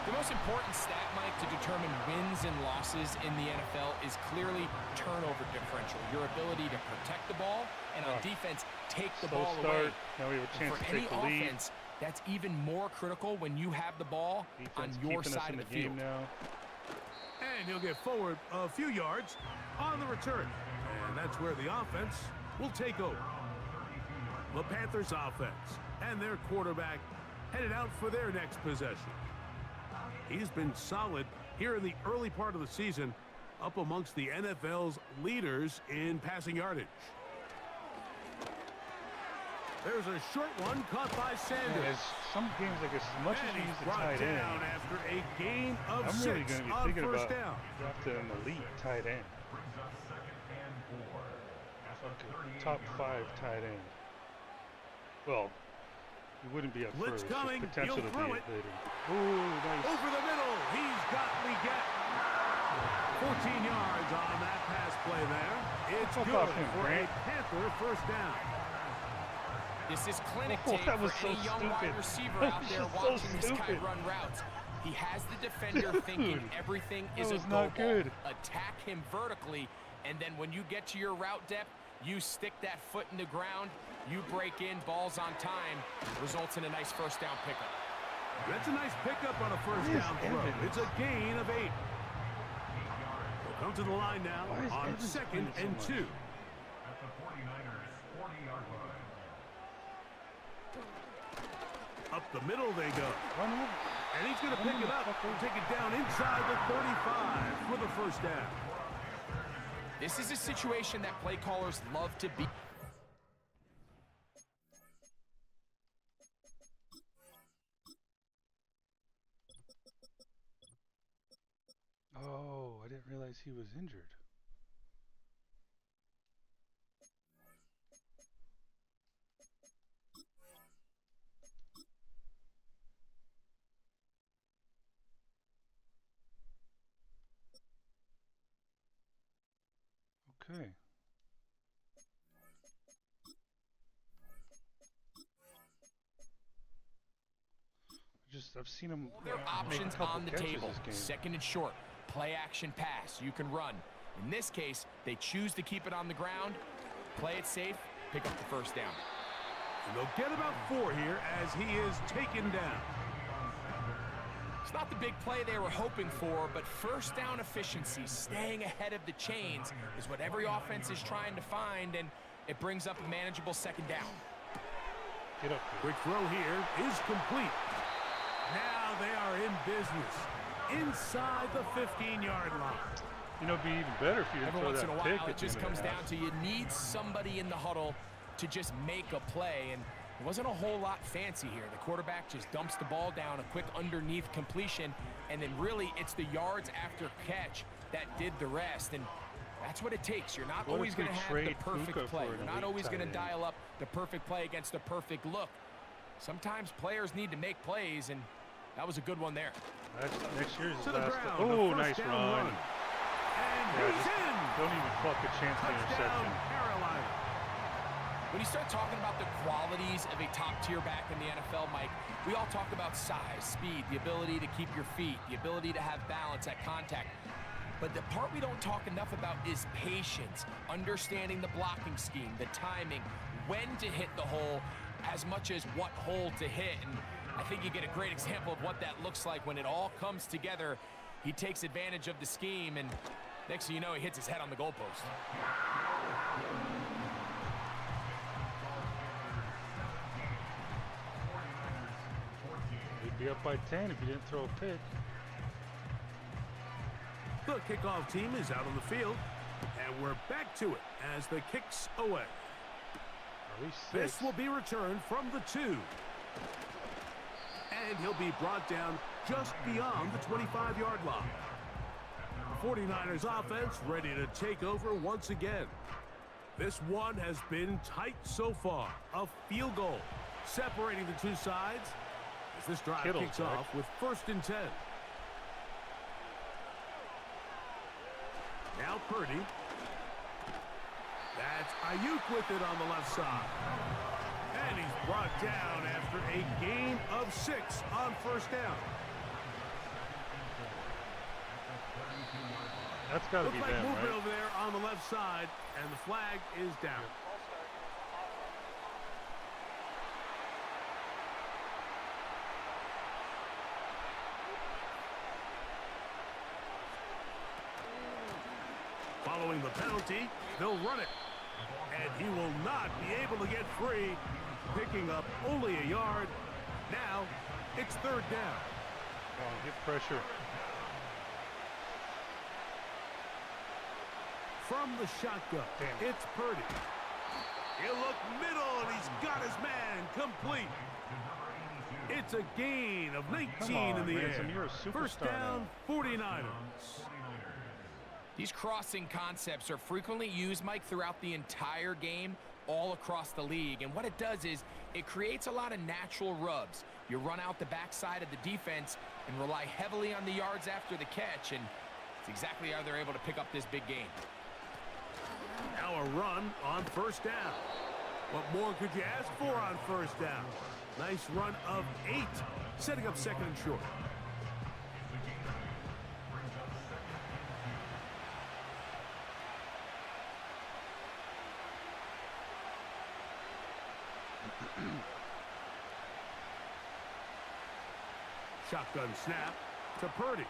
S4: The most important stat, Mike, to determine wins and losses in the NFL is clearly turnover differential. Your ability to protect the ball and on defense, take the ball away.
S1: Now we have a chance to take the lead.
S4: For any offense, that's even more critical when you have the ball on your side of the field.
S1: Now.
S3: And he'll get forward a few yards on the return. And that's where the offense will take over. The Panthers offense and their quarterback headed out for their next possession. He's been solid here in the early part of the season, up amongst the NFL's leaders in passing yardage. There's a short one caught by Sanders.
S1: As some games, like as much as you use the tight end,
S3: after a gain of
S1: I'm
S3: 6
S1: really going to be
S3: on
S1: thinking
S3: first
S1: about
S3: down.
S1: drafting an elite tight end. Okay, top 5 tight end. Well, you wouldn't be up
S3: Blitz
S1: first.
S3: coming.
S1: Potential
S3: He'll
S1: to be
S3: throw
S1: it
S3: it.
S1: later. Ooh, nice.
S3: Over the middle. He's got Leggett. 14 yards on that pass play there. It's
S1: Fuck
S3: good
S1: off him,
S3: for a
S1: Grant.
S3: Panther first down.
S4: This is clinic
S1: Oh,
S4: tape
S1: that was
S4: for any
S1: so
S4: young
S1: stupid.
S4: wide receiver
S1: That
S4: out
S1: was
S4: there
S1: just so
S4: watching this guy
S1: stupid.
S4: run routes. He has the defender thinking everything is
S1: that
S4: a
S1: was
S4: go
S1: not
S4: ball.
S1: good.
S4: Attack him vertically, and then when you get to your route depth, you stick that foot in the ground, you break in, balls on time, results in a nice first down pickup.
S3: That's a nice pickup on a first
S1: Why is
S3: down throw.
S1: Evans?
S3: It's a gain of 8. We'll come to the line now
S1: Why is
S3: on
S1: Evans
S3: 2nd
S1: playing so
S3: and
S1: much?
S3: 2.
S6: At the 49ers 40-yard line.
S3: Up the middle they go.
S1: Run over.
S3: And he's going to pick it up and take it down inside the 35 for the first down.
S4: This is a situation that play callers love to be.
S1: Oh, I didn't realize he was injured. Okay. I've seen him
S4: Their
S1: make
S4: options
S1: a couple
S4: on the
S1: catches
S4: table.
S1: this game.
S4: Second and short, play action pass. You can run. In this case, they choose to keep it on the ground, play it safe, pick up the first down.
S3: And they'll get about 4 here as he is taken down.
S4: It's not the big play they were hoping for, but first down efficiency, staying ahead of the chains, is what every offense is trying to find, and it brings up a manageable second down.
S1: Get up.
S3: Quick throw here is complete. Now they are in business inside the 15-yard line.
S1: You know, it'd be even better if you didn't
S4: Every
S1: throw
S4: once
S1: that
S4: in a
S1: pick
S4: while,
S1: at
S4: it
S1: the
S4: just
S1: end of
S4: comes
S1: the
S4: down
S1: half.
S4: to you need somebody in the huddle to just make a play, and it wasn't a whole lot fancy here. The quarterback just dumps the ball down, a quick underneath completion, and then really it's the yards after catch that did the rest, and that's what it takes. You're not
S1: What
S4: always
S1: if we
S4: going to have the
S1: trade
S4: perfect
S1: Puka
S4: play.
S1: for an
S4: You're not
S1: elite
S4: always going to
S1: tight end?
S4: dial up the perfect play against the perfect look. Sometimes players need to make plays, and that was a good one there.
S1: That's next year's
S3: To the
S1: last.
S3: ground,
S1: Oh,
S3: a
S1: nice
S3: first down
S1: run.
S3: run. And
S1: Yeah,
S3: he's
S1: just
S3: in.
S1: don't even fuck a chance for
S3: Touchdown,
S1: interception.
S3: Carolina.
S4: When you start talking about the qualities of a top-tier back in the NFL, Mike, we all talk about size, speed, the ability to keep your feet, the ability to have balance at contact. But the part we don't talk enough about is patience, understanding the blocking scheme, the timing, when to hit the hole, as much as what hole to hit. And I think you get a great example of what that looks like when it all comes together. He takes advantage of the scheme, and next thing you know, he hits his head on the goalpost.
S1: You'd be up by 10 if you didn't throw a pick.
S3: The kickoff team is out on the field, and we're back to it as the kick's away.
S1: At least 6.
S3: This will be returned from the 2. And he'll be brought down just beyond the 25-yard line. The 49ers offense ready to take over once again. This one has been tight so far. A field goal separating the two sides as this drive
S1: Kittle,
S3: kicks
S1: Jack.
S3: off with 1st and 10. Now Purdy. That's Ayuk with it on the left side. And he's brought down after a gain of 6 on 1st down.
S1: That's got to
S3: Looks
S1: be
S3: like
S1: them,
S3: movement
S1: right?
S3: over there on the left side, and the flag is down. Following the penalty, they'll run it. And he will not be able to get free, picking up only a yard. Now, it's 3rd down.
S1: Come on, get pressure.
S3: From the shotgun,
S1: Damn.
S3: it's Purdy. He'll look middle, and he's got his man complete. It's a gain of 19
S1: Come on,
S3: in the
S1: Ransom,
S3: air.
S1: you're a superstar
S3: 1st down, 49ers.
S4: These crossing concepts are frequently used, Mike, throughout the entire game, all across the league. And what it does is it creates a lot of natural rubs. You run out the backside of the defense and rely heavily on the yards after the catch. And It's exactly how they're able to pick up this big gain.
S3: Now a run on first down. What more could you ask for on first down? Nice run of 8, setting up second and short. Shotgun snap to Purdy.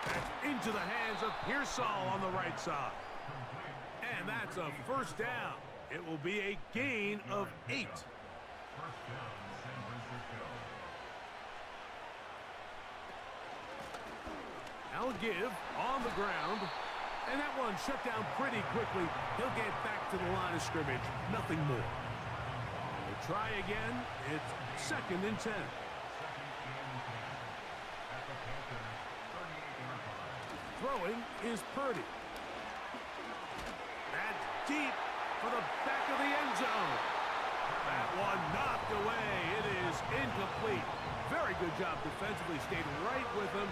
S3: That's into the hands of Pearsall on the right side. And that's a first down. It will be a gain of 8. Now a give on the ground. And that one shut down pretty quickly. He'll get back to the line of scrimmage. Nothing more. We'll try again. It's second and 10. Throwing is Purdy. That's deep for the back of the end zone. That one knocked away. It is incomplete. Very good job defensively. Stayed right with him.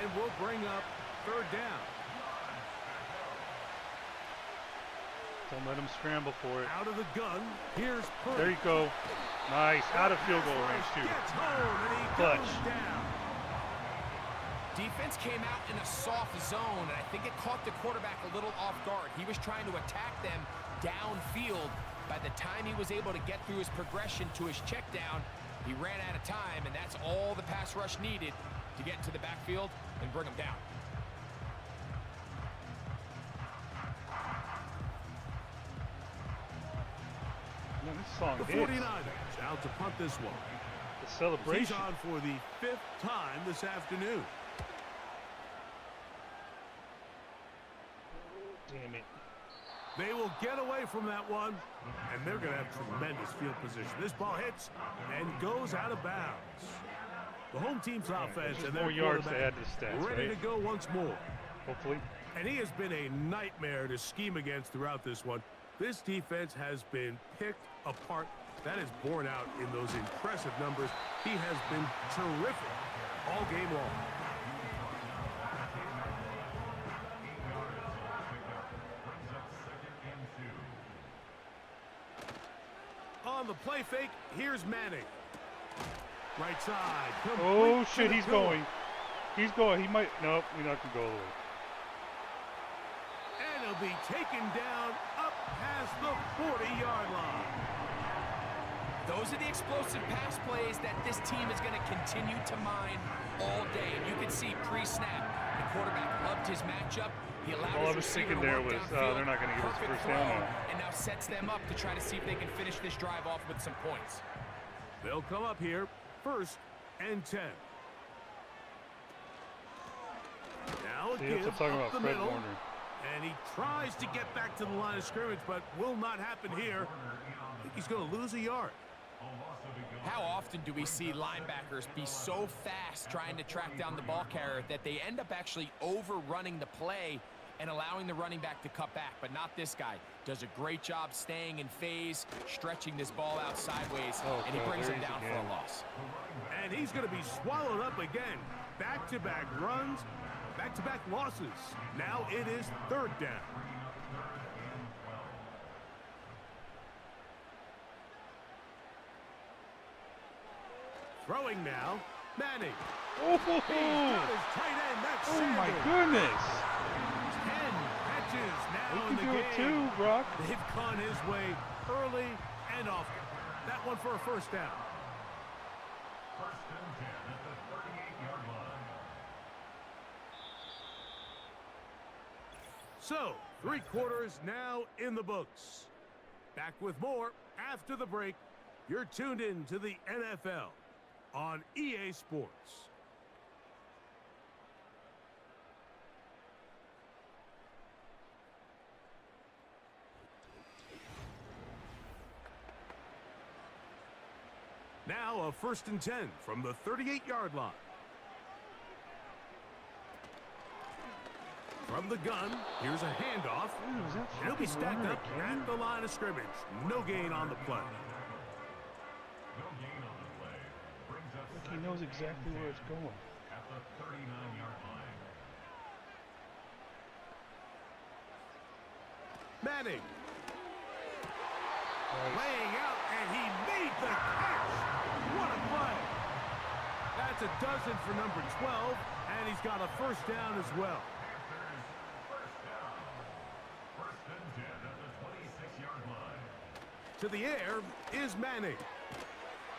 S3: And will bring up third down.
S1: Don't let him scramble for it.
S3: Out of the gun. Here's Purdy.
S1: There you go. Nice. Out of field goal range, too.
S3: Gets home and he
S1: Clutch.
S3: goes down.
S4: Defense came out in a soft zone, and I think it caught the quarterback a little off guard. He was trying to attack them downfield. By the time he was able to get through his progression to his check down, he ran out of time, and that's all the pass rush needed to get into the backfield and bring him down.
S1: Man, this song
S3: The
S1: hits.
S3: 49ers out to punt this one.
S1: The celebration.
S3: He's on for the 5th time this afternoon.
S1: Damn it.
S3: They will get away from that one, and they're going to have tremendous field position. This ball hits and goes out of bounds. The home team's offense
S1: Just
S3: and their
S1: more yards to
S3: quarterback
S1: add to the stats,
S3: ready
S1: right?
S3: to go once more.
S1: Hopefully.
S3: And he has been a nightmare to scheme against throughout this one. This defense has been picked apart. That is borne out in those impressive numbers. He has been terrific all game long. On the play fake, here's Manning. Right side.
S1: Oh,
S3: complete
S1: shit,
S3: to
S1: he's
S3: the
S1: going. He's going. He might. Nope, he's not going to go all the way.
S3: And he'll be taken down up past the 40-yard line.
S4: Those are the explosive pass plays that this team is going to continue to mine all day. And you can see pre-snap, the quarterback loved his matchup. He allowed
S1: All I
S4: his
S1: was
S4: receiver
S1: thinking
S4: to
S1: there
S4: work
S1: was,
S4: downfield.
S1: they're not going to give us
S4: Perfect
S1: first down
S4: throw,
S1: now.
S4: and now sets them up to try to see if they can finish this drive off with some points.
S3: They'll come up here, 1st and 10. Now a
S1: See,
S3: give
S1: that's what I'm talking
S3: up
S1: about,
S3: the
S1: Fred
S3: middle.
S1: Warner.
S3: And he tries to get back to the line of scrimmage, but will not happen here. I think he's going to lose a yard.
S4: How often do we see linebackers be so fast trying to track down the ball carrier that they end up actually overrunning the play and allowing the running back to cut back? But not this guy. Does a great job staying in phase, stretching this ball out sideways, and he brings him down for a loss.
S3: And he's going to be swallowed up again. Back-to-back runs, back-to-back losses. Now it is 3rd down. Throwing now, Manning.
S1: Oh,
S3: He's got his tight end. That's
S1: oh my
S3: Sanders.
S1: goodness.
S3: 10 catches now
S1: We
S3: in
S1: can
S3: the
S1: do
S3: game.
S1: it too, Brock.
S3: They've gone his way early and often. That one for a first down.
S6: 1st and 10 at the 38-yard line.
S3: So, 3 quarters now in the books. Back with more after the break. You're tuned in to the NFL on EA Sports. Now a 1st and 10 from the 38-yard line. From the gun, here's a handoff. He'll be stacked up at the line of scrimmage. No gain on the play.
S6: No gain on the play. Brings up
S1: He knows exactly where it's going.
S6: at the 39-yard line.
S3: Manning. Laying out, and he made the catch. What a play. That's a dozen for number 12, and he's got a first down as well.
S6: First and 10 at the 26-yard line.
S3: To the air is Manning.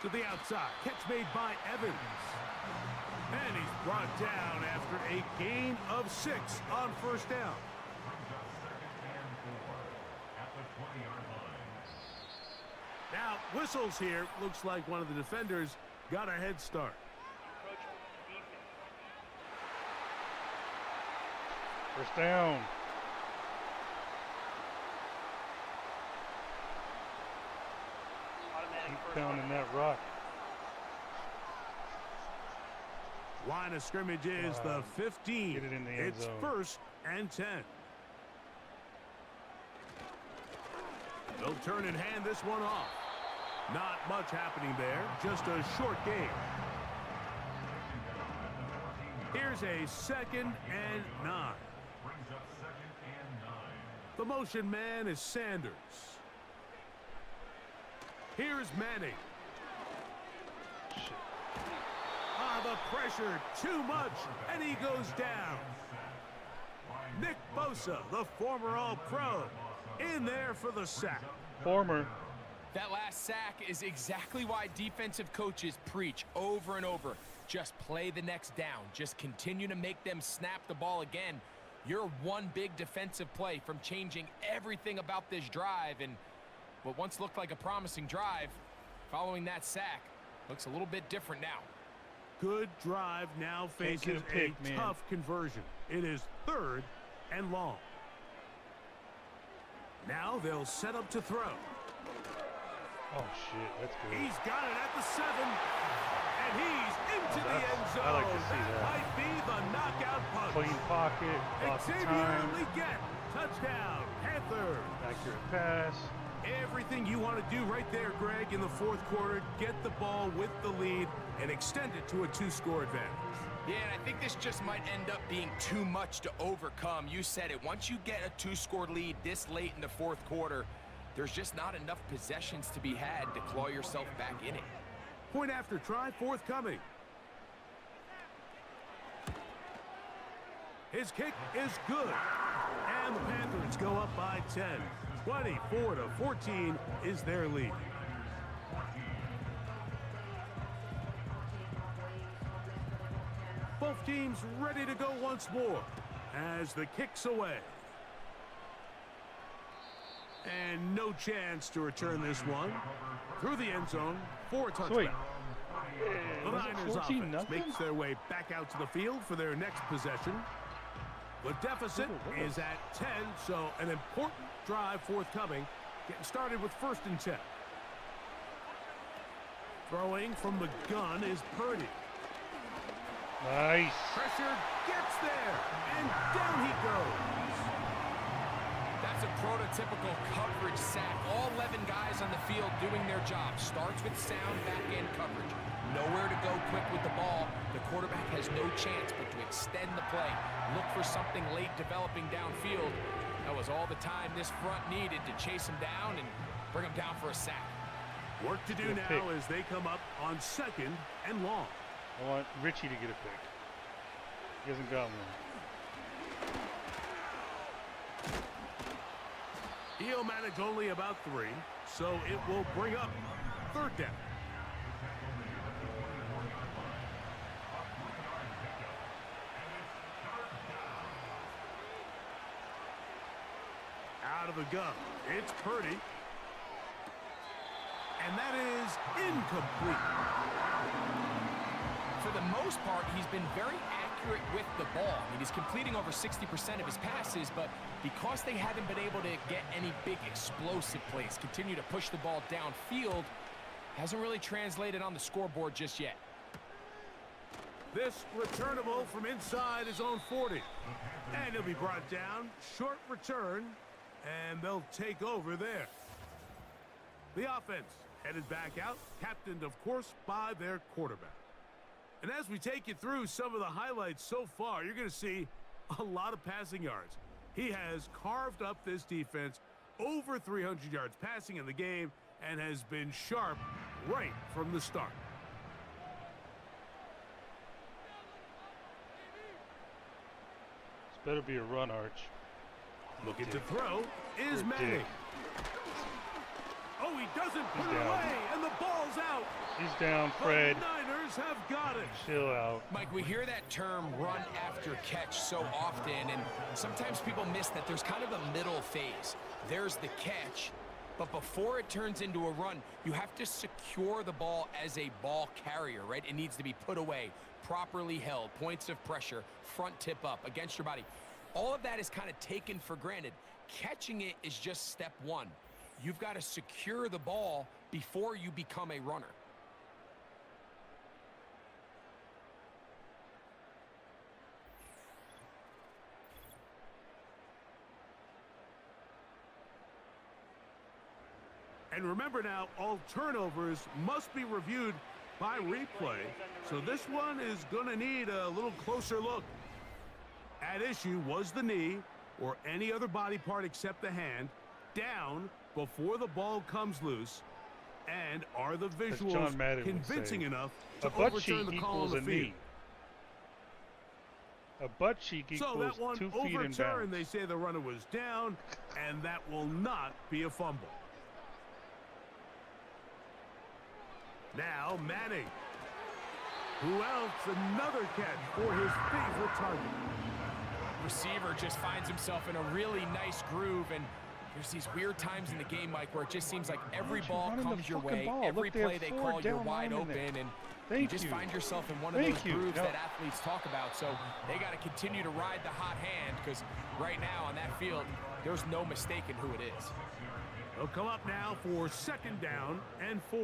S3: To the outside, catch made by Evans. And he's brought down after a gain of 6 on first down.
S6: Brings up second and 4 at the 20-yard line.
S3: Now, whistles here. Looks like one of the defenders got a head start.
S1: First down. Keep pounding that rock.
S3: Line of scrimmage is the 15.
S1: Get it in the end
S3: It's
S1: zone.
S3: first and 10. They'll turn and hand this one off. Not much happening there, just a short game. Here's a 2nd and 9.
S6: Brings up second and 9.
S3: The motion man is Sanders. Here's Manning.
S1: Shit.
S3: The pressure, too much, and he goes down. Nick Bosa, the former All-Pro, in there for the sack.
S1: Former.
S4: That last sack is exactly why defensive coaches preach over and over. Just play the next down. Just continue to make them snap the ball again. You're one big defensive play from changing everything about this drive, and what once looked like a promising drive, following that sack, looks a little bit different now.
S3: Good drive now faces
S1: pick,
S3: a
S1: man.
S3: tough conversion. It is 3rd and long. Now they'll set up to throw.
S1: Oh shit, that's good.
S3: He's got it at the 7, and he's into the end zone.
S1: I like to see that.
S3: Might be the knockout punch.
S1: Clean pocket, lots of
S3: Xavier
S1: time,
S3: Leggett, touchdown, Panthers.
S1: accurate pass.
S3: Everything you want to do right there, Greg, in the 4th quarter. Get the ball with the lead and extend it to a 2-score advantage.
S4: Yeah, and I think this just might end up being too much to overcome. You said it. Once you get a 2-score lead this late in the 4th quarter, there's just not enough possessions to be had to claw yourself back in it.
S3: Point after try forthcoming. His kick is good. And the Panthers go up by 10. 24-14 is their lead. Both teams ready to go once more as the kick's away. And no chance to return this one. Through the end zone for a touchdown.
S1: Sweet.
S3: The
S1: Was it
S3: Niners
S1: 14-0?
S3: offense makes their way back out to the field for their next possession. The deficit is at 10, so an important drive forthcoming. Getting started with 1st and 10. Throwing from the gun is Purdy.
S1: Nice.
S3: Pressure gets there, and down he goes.
S4: That's a prototypical coverage sack. All 11 guys on the field doing their job. Starts with sound back-end coverage. Nowhere to go quick with the ball. The quarterback has no chance but to extend the play. Look for something late developing downfield. That was all the time this front needed to chase him down and bring him down for a sack.
S3: Work to do
S1: Good
S3: now
S1: pick.
S3: as they come up on 2nd and long.
S1: I want Richie to get a pick. He hasn't got one.
S3: He'll manage only about 3, so it will bring up 3rd down. Out of the gun, it's Purdy. And that is incomplete.
S4: For the most part, he's been very accurate with the ball. I mean, he's completing over 60% of his passes, but because they haven't been able to get any big explosive plays, continue to push the ball downfield, hasn't really translated on the scoreboard just yet.
S3: This returnable from inside his own 40. And he'll be brought down. Short return. And they'll take over there. The offense headed back out, captained, of course, by their quarterback. And as we take you through some of the highlights so far, you're going to see a lot of passing yards. He has carved up this defense over 300 yards passing in the game and has been sharp right from the start.
S1: This better be a run, Arch.
S3: Looking to throw is Manning. Oh, he doesn't put it
S1: down.
S3: away, and the ball's out.
S1: He's down, Fred.
S3: The Niners have got it.
S1: Chill out.
S4: Mike, we hear that term run after catch so often, and sometimes people miss that there's kind of a middle phase. There's the catch, but before it turns into a run, you have to secure the ball as a ball carrier, right? It needs to be put away, properly held, points of pressure, front tip up against your body. All of that is kind of taken for granted. Catching it is just step one. You've got to secure the ball before you become a runner.
S3: And remember now, all turnovers must be reviewed by replay. So this one is going to need a little closer look. At issue was the knee or any other body part except the hand down before the ball comes loose. And are the visuals convincing enough to overturn the call on the field?
S1: A butt cheek equals
S3: so that one
S1: 2 feet in bounds.
S3: overturned. They say the runner was down, and that will not be a fumble. Now Manning. Who else? Another catch for his favorite target.
S4: Receiver just finds himself in a really nice groove, and there's these weird times in the game, Mike, where it just seems like every ball comes your way, every play they call you're wide open, and you just find yourself in one of those grooves that athletes talk about. So they got to continue to ride the hot hand, because right now on that field, there's no mistaking who it is.
S3: They'll come up now for 2nd down and 4.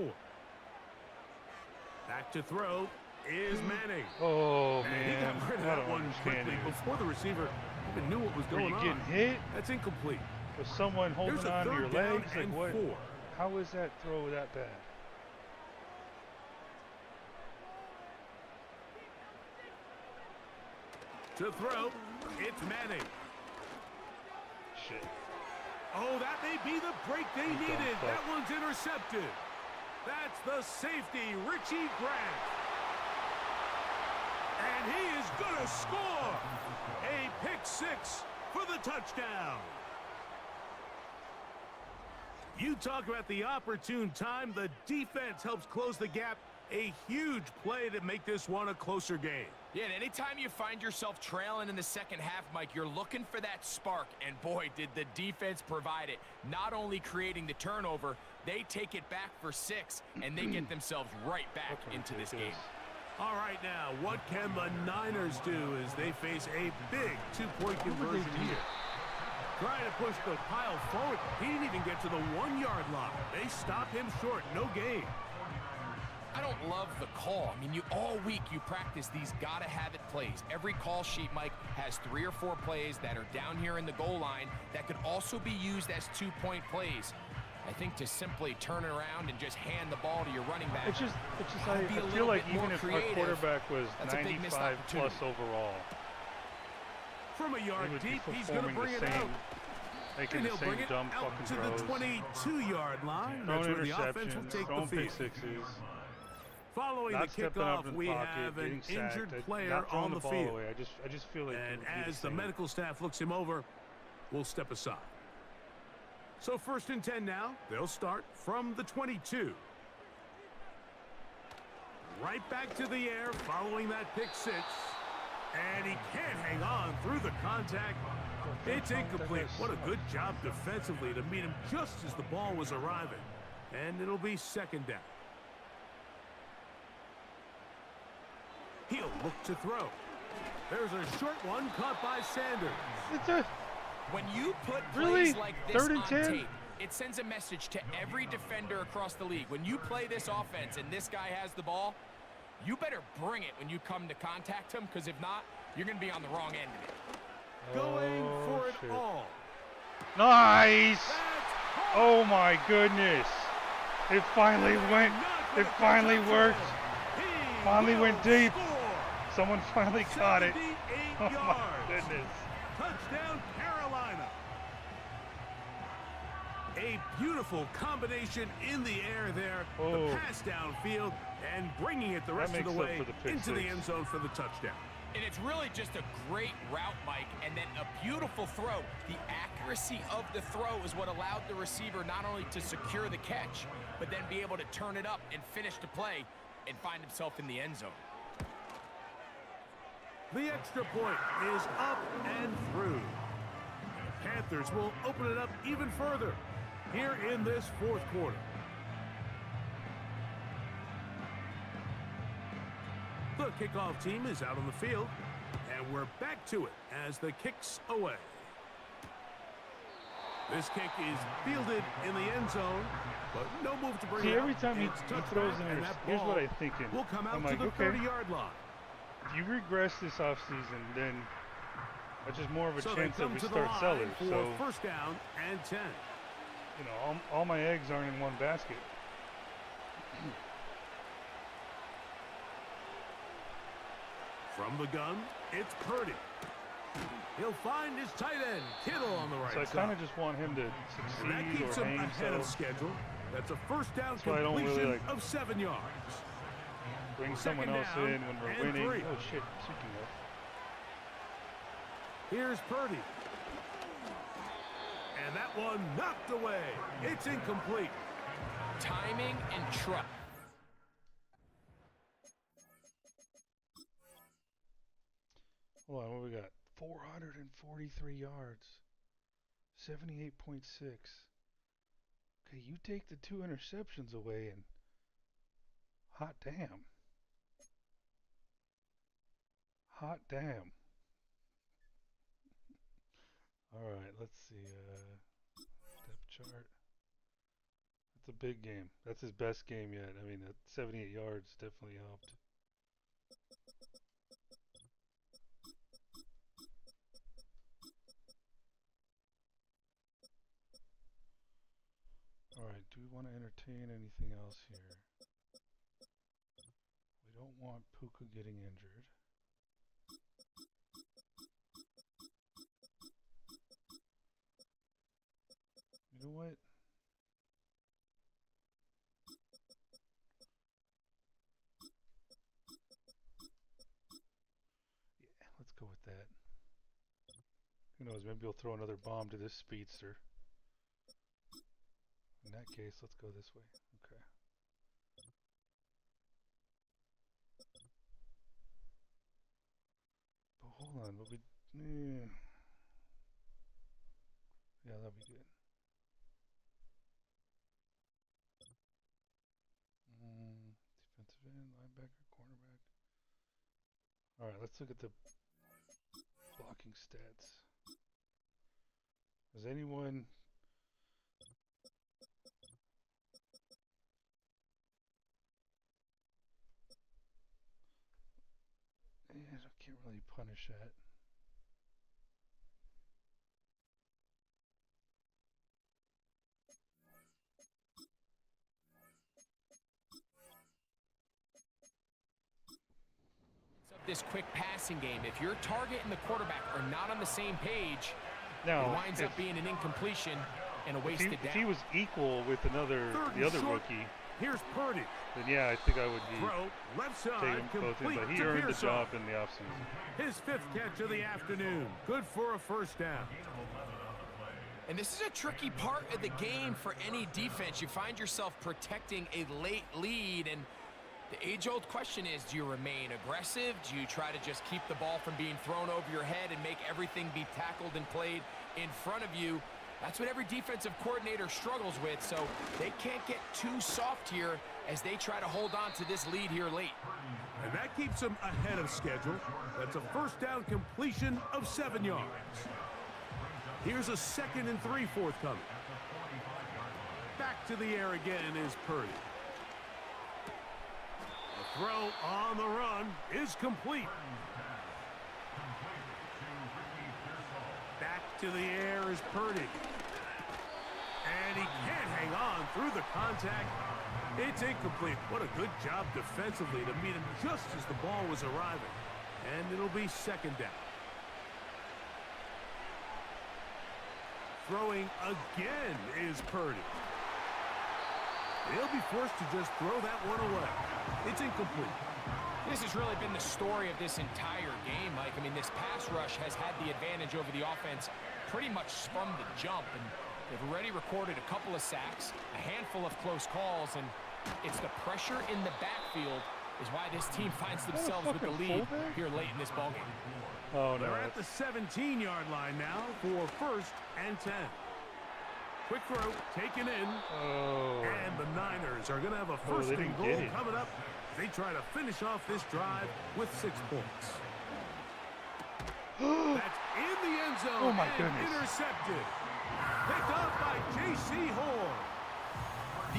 S3: Back to throw is Manning.
S1: Oh,
S3: and he
S1: man.
S3: got rid of that one quickly before the receiver even knew what was going on.
S1: Are you getting hit?
S3: That's incomplete.
S1: Was someone holding on to your legs? Like what?
S3: 4.
S1: How is that throw that bad?
S3: To throw, it's Manning.
S1: Shit.
S3: Oh, that may be the break they needed. That one's intercepted. That's the safety, Richie Grant. And he is going to score. A pick 6 for the touchdown. You talk about the opportune time. The defense helps close the gap. A huge play to make this one a closer game.
S4: Yeah, and anytime you find yourself trailing in the second half, Mike, you're looking for that spark. And boy, did the defense provide it. Not only creating the turnover, they take it back for 6, and they get themselves right back into this game.
S3: All right, now, what can the Niners do as they face a big 2-point conversion here? Trying to push the pile forward. He didn't even get to the 1-yard line. They stopped him short. No gain.
S4: I don't love the call. I mean, all week you practice these gotta-have-it plays. Every call sheet, Mike, has 3 or 4 plays that are down here in the goal line that could also be used as 2-point plays. I think to simply turn it around and just hand the ball to your running back.
S1: It's just I feel like even if our quarterback was 95 plus overall,
S3: from a yard deep, he's going to bring it out.
S1: Making the same dumb fucking
S3: to the 22-yard line. That's where the offense will take the field. Following the kickoff, we have an injured player on the field.
S1: I just feel like.
S3: And as the medical staff looks him over, we'll step aside. So 1st and 10 now. They'll start from the 22. Right back to the air following that pick 6. And he can't hang on through the contact. It's incomplete. What a good job defensively to meet him just as the ball was arriving. And it'll be 2nd down. He'll look to throw. There's a short one caught by Sanders.
S4: When you put plays like this on tape, it sends a message to every defender across the league. When you play this offense and this guy has the ball, you better bring it when you come to contact him, because if not, you're going to be on the wrong end of it.
S3: Going for it all.
S1: Nice! Oh my goodness! It finally went. It finally worked. Finally went deep. Someone finally caught it. Oh my goodness.
S3: Touchdown, Carolina. A beautiful combination in the air there.
S1: Oh.
S3: The pass downfield and bringing it the rest of the
S1: makes up
S3: way
S1: for the pick
S3: into the
S1: six.
S3: end zone for the touchdown.
S4: And it's really just a great route, Mike, and then a beautiful throw. The accuracy of the throw is what allowed the receiver not only to secure the catch, but then be able to turn it up and finish the play and find himself in the end zone.
S3: The extra point is up and through. The Panthers will open it up even further here in this fourth quarter. The kickoff team is out on the field, and we're back to it as the kick's away. This kick is fielded in the end zone, but no move to bring
S1: See,
S3: it
S1: every
S3: up.
S1: time he
S3: It's
S1: throws
S3: touchback,
S1: an
S3: and
S1: interception,
S3: that
S1: here's what
S3: ball
S1: I'm thinking.
S3: will come out
S1: I'm
S3: to
S1: like,
S3: the
S1: okay,
S3: 30-yard line.
S1: if you regress this offseason, then that's just more of a
S3: So they
S1: chance that
S3: come
S1: we
S3: to the
S1: start
S3: line
S1: sellers.
S3: for
S1: So,
S3: first down and 10.
S1: you know, all my eggs aren't in one basket.
S3: From the gun, it's Purdy. He'll find his tight end, Kittle, on the right
S1: So I
S3: side.
S1: kind of just want him to
S3: And that
S1: succeed
S3: keeps
S1: or
S3: him
S1: hang
S3: ahead of
S1: himself.
S3: schedule. That's a first down
S1: That's why I don't
S3: completion
S1: really, like,
S3: of 7 yards.
S1: Bring
S3: Second
S1: someone else
S3: down
S1: in when we're
S3: and
S1: winning.
S3: 3.
S1: Oh, shit. Speaking of.
S3: Here's Purdy. And that one knocked away. It's incomplete.
S4: Timing and trust.
S1: Hold on, what we got? 443 yards. 78.6. Okay, you take the 2 interceptions away and hot damn. Hot damn. Alright, let's see. Depth chart. That's a big game. That's his best game yet. I mean, that 78 yards definitely helped. Alright, do we want to entertain anything else here? We don't want Puka getting injured. You know what? Yeah, let's go with that. Who knows, maybe we'll throw another bomb to this speedster. In that case, let's go this way. Okay. But hold on, but we... Yeah, that'll be good. Defensive end, linebacker, cornerback. Alright, let's look at the blocking stats. Does anyone... Yeah, I can't really punish that.
S4: This quick passing game, if your target and the quarterback are not on the same page,
S1: Now,
S4: it winds up being an incompletion and a wasted
S1: if
S4: down.
S1: he was equal with the other
S3: short.
S1: rookie,
S3: Here's Purdy.
S1: then yeah, I think I would be
S3: Throw left side
S1: taking both in.
S3: complete
S1: But he
S3: to
S1: earned the
S3: Pearson.
S1: job in the offseason.
S3: His 5th catch of the afternoon. Good for a first down.
S4: And this is a tricky part of the game for any defense. You find yourself protecting a late lead, and the age-old question is, do you remain aggressive? Do you try to just keep the ball from being thrown over your head and make everything be tackled and played in front of you? That's what every defensive coordinator struggles with, so they can't get too soft here as they try to hold on to this lead here late.
S3: And that keeps him ahead of schedule. That's a first down completion of 7 yards. Here's a 2nd and 3 forthcoming. Back to the air again is Purdy. The throw on the run is complete. Back to the air is Purdy. And he can't hang on through the contact. It's incomplete. What a good job defensively to meet him just as the ball was arriving. And it'll be 2nd down. throwing again is Purdy. He'll be forced to just throw that one away. It's incomplete.
S4: This has really been the story of this entire game, Mike. I mean, this pass rush has had the advantage over the offense pretty much from the jump, and they've already recorded a couple of sacks, a handful of close calls, and it's the pressure in the backfield is why this team finds themselves with the lead here late in this ballgame.
S1: Oh, no.
S3: They're at the 17-yard line now for 1st and 10. Quick throw, taken in, and the Niners are going to have a first and goal coming up. They try to finish off this drive with 6 points. That's in the end zone.
S1: Oh, my
S3: and
S1: goodness.
S3: Intercepted. Picked up by J.C. Horn.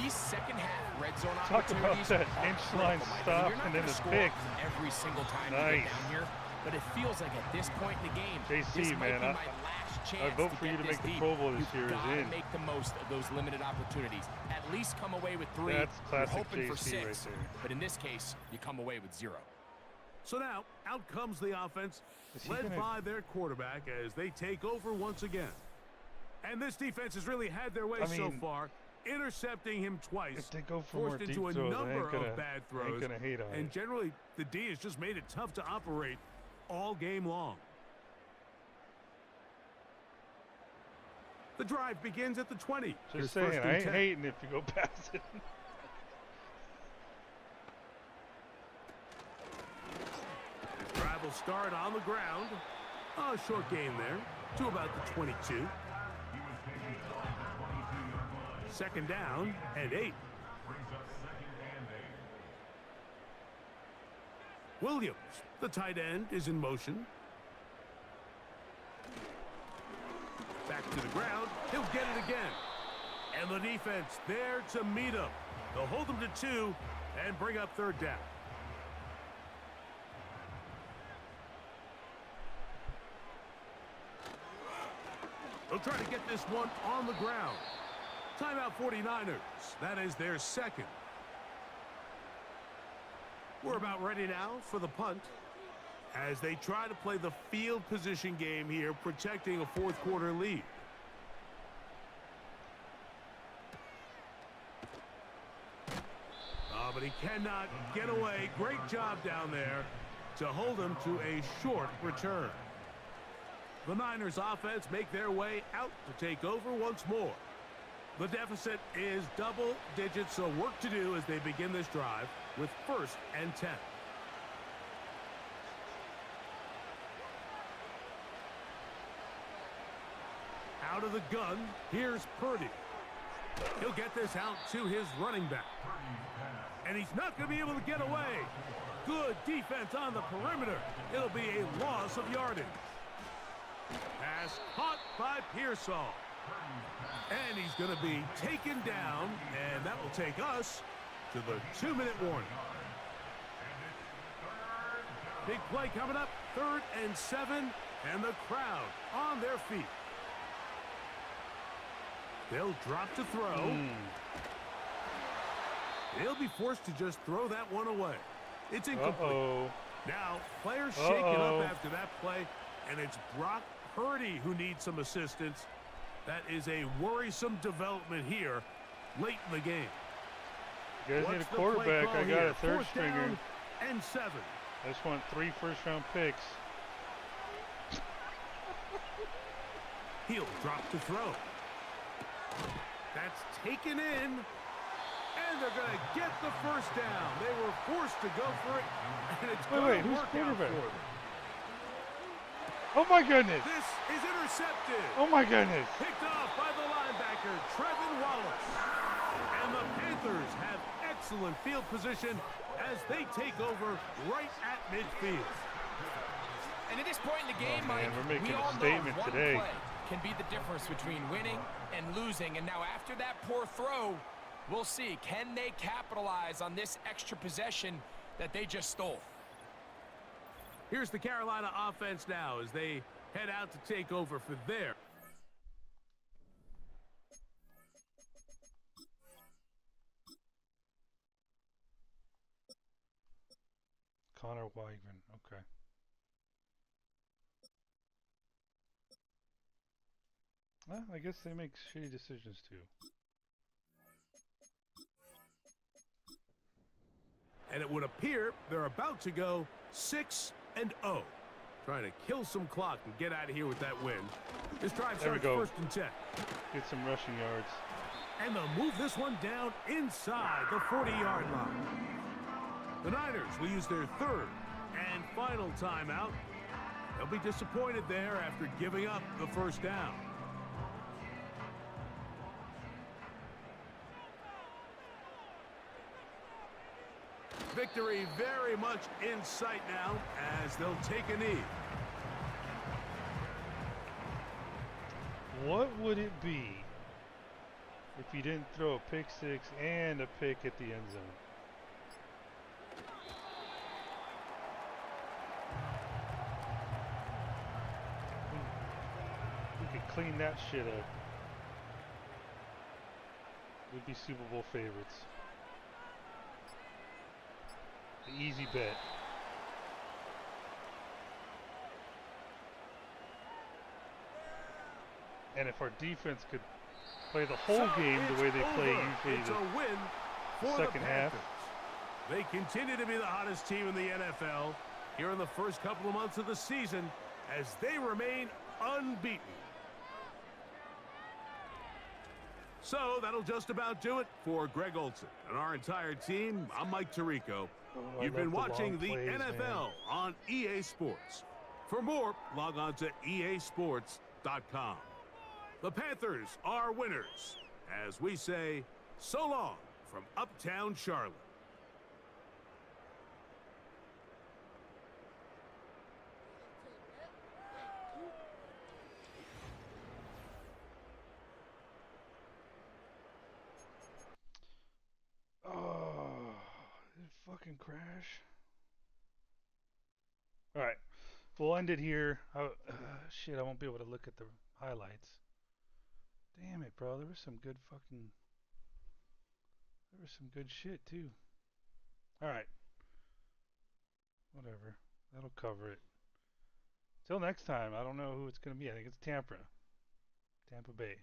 S4: These second-half red zone
S1: Talk about
S4: opportunities
S1: that
S4: are
S1: inch line
S4: critical, Mike.
S1: stop
S4: You're not
S1: and then
S4: gonna
S1: the
S4: score
S1: pick.
S4: every single time you
S1: Nice.
S4: get down here, but it feels like at this point in the game,
S1: JC,
S4: this might
S1: man,
S4: be my last chance
S1: I vote
S4: to
S1: for you
S4: get
S1: to
S4: this
S1: make the
S4: deep.
S1: Pro Bowl this
S4: You've
S1: year is
S4: gotta
S1: in.
S4: make the most of those limited opportunities. At least come away with 3.
S1: That's classic
S4: You're hoping for
S1: JC
S4: 6,
S1: right there.
S4: but in this case, you come away with 0.
S3: So now, out comes the offense,
S1: Is he
S3: led
S1: gonna-
S3: by their quarterback as they take over once again. And this defense has really had their way
S1: I
S3: so
S1: mean,
S3: far, intercepting him twice,
S1: If they go for more
S3: forced
S1: deep
S3: into a
S1: throws, I
S3: number
S1: ain't gonna,
S3: of bad
S1: I ain't
S3: throws,
S1: gonna hate on
S3: and
S1: it.
S3: generally, the D has just made it tough to operate all game long. The drive begins at the 20. Here's
S1: Just saying,
S3: first
S1: I
S3: and
S1: ain't
S3: 10.
S1: hating if you go past it.
S3: Drive will start on the ground. A short gain there to about the 22. Second down and 8. Williams, the tight end, is in motion. Back to the ground. He'll get it again. And the defense there to meet him. They'll hold him to 2 and bring up 3rd down. They'll try to get this one on the ground. Timeout 49ers. That is their 2nd. We're about ready now for the punt as they try to play the field position game here, protecting a 4th quarter lead. But he cannot get away. Great job down there to hold him to a short return. The Niners offense make their way out to take over once more. The deficit is double digits, so work to do as they begin this drive with 1st and 10. Out of the gun, here's Purdy. He'll get this out to his running back. And he's not going to be able to get away. Good defense on the perimeter. It'll be a loss of yardage. Pass caught by Pearsall. And he's going to be taken down, and that will take us to the 2-minute warning. Big play coming up, 3rd and 7, and the crowd on their feet. They'll drop to throw. They'll be forced to just throw that one away. It's incomplete. Now, players shaken up after that play, and it's Brock Purdy who needs some assistance. That is a worrisome development here late in the game.
S1: You guys need a
S3: What's the
S1: quarterback.
S3: play
S1: I
S3: call
S1: got
S3: here?
S1: a 3rd
S3: 4th
S1: stringer.
S3: down and 7.
S1: I just want 3 first-round picks.
S3: He'll drop to throw. That's taken in. And they're going to get the 1st down. They were forced to go for it. And it's going to
S1: who's
S3: work out for
S1: quarterback?
S3: them.
S1: Oh my goodness!
S3: This is intercepted.
S1: Oh my goodness!
S3: Picked off by the linebacker, Trevin Wallace. And the Panthers have excellent field position as they take over right at midfield.
S4: And at this point in the game,
S1: man,
S4: Mike,
S1: we're making
S4: we
S1: a
S4: all
S1: statement
S4: know one
S1: today.
S4: play can be the difference between winning and losing. And now after that poor throw, we'll see, can they capitalize on this extra possession that they just stole?
S3: Here's the Carolina offense now as they head out to take over for their.
S1: Connor Weigman. Okay. Well, I guess they make shitty decisions too.
S3: And it would appear they're about to go 6-0. Trying to kill some clock and get out of here with that win. This drive
S1: There we
S3: starts
S1: go.
S3: 1st and 10.
S1: Get some rushing yards.
S3: And they'll move this one down inside the 40-yard line. The Niners will use their 3rd and final timeout. They'll be disappointed there after giving up the 1st down. Victory very much in sight now as they'll take a knee.
S1: What would it be if you didn't throw a pick six and a pick at the end zone? We could clean that shit up. We'd be Super Bowl favorites. The easy bet. And if our defense could play the whole game the way they play usually
S3: It's a win for
S1: second
S3: the
S1: half.
S3: Panthers. They continue to be the hottest team in the NFL here in the first couple of months of the season as they remain unbeaten. So that'll just about do it for Greg Olson and our entire team. I'm Mike Tirico.
S1: Oh,
S3: You've been
S1: love the
S3: watching
S1: long
S3: the
S1: plays,
S3: NFL
S1: man.
S3: on EA Sports. For more, log on to easports.com. The Panthers are winners, as we say, so long from Uptown Charlotte.
S1: Oh, did it fucking crash? Alright, we'll end it here. Shit, I won't be able to look at the highlights. Damn it, bro. There was some good shit, too. Alright. Whatever. That'll cover it. Till next time, I don't know who it's going to be. I think it's Tampa Bay.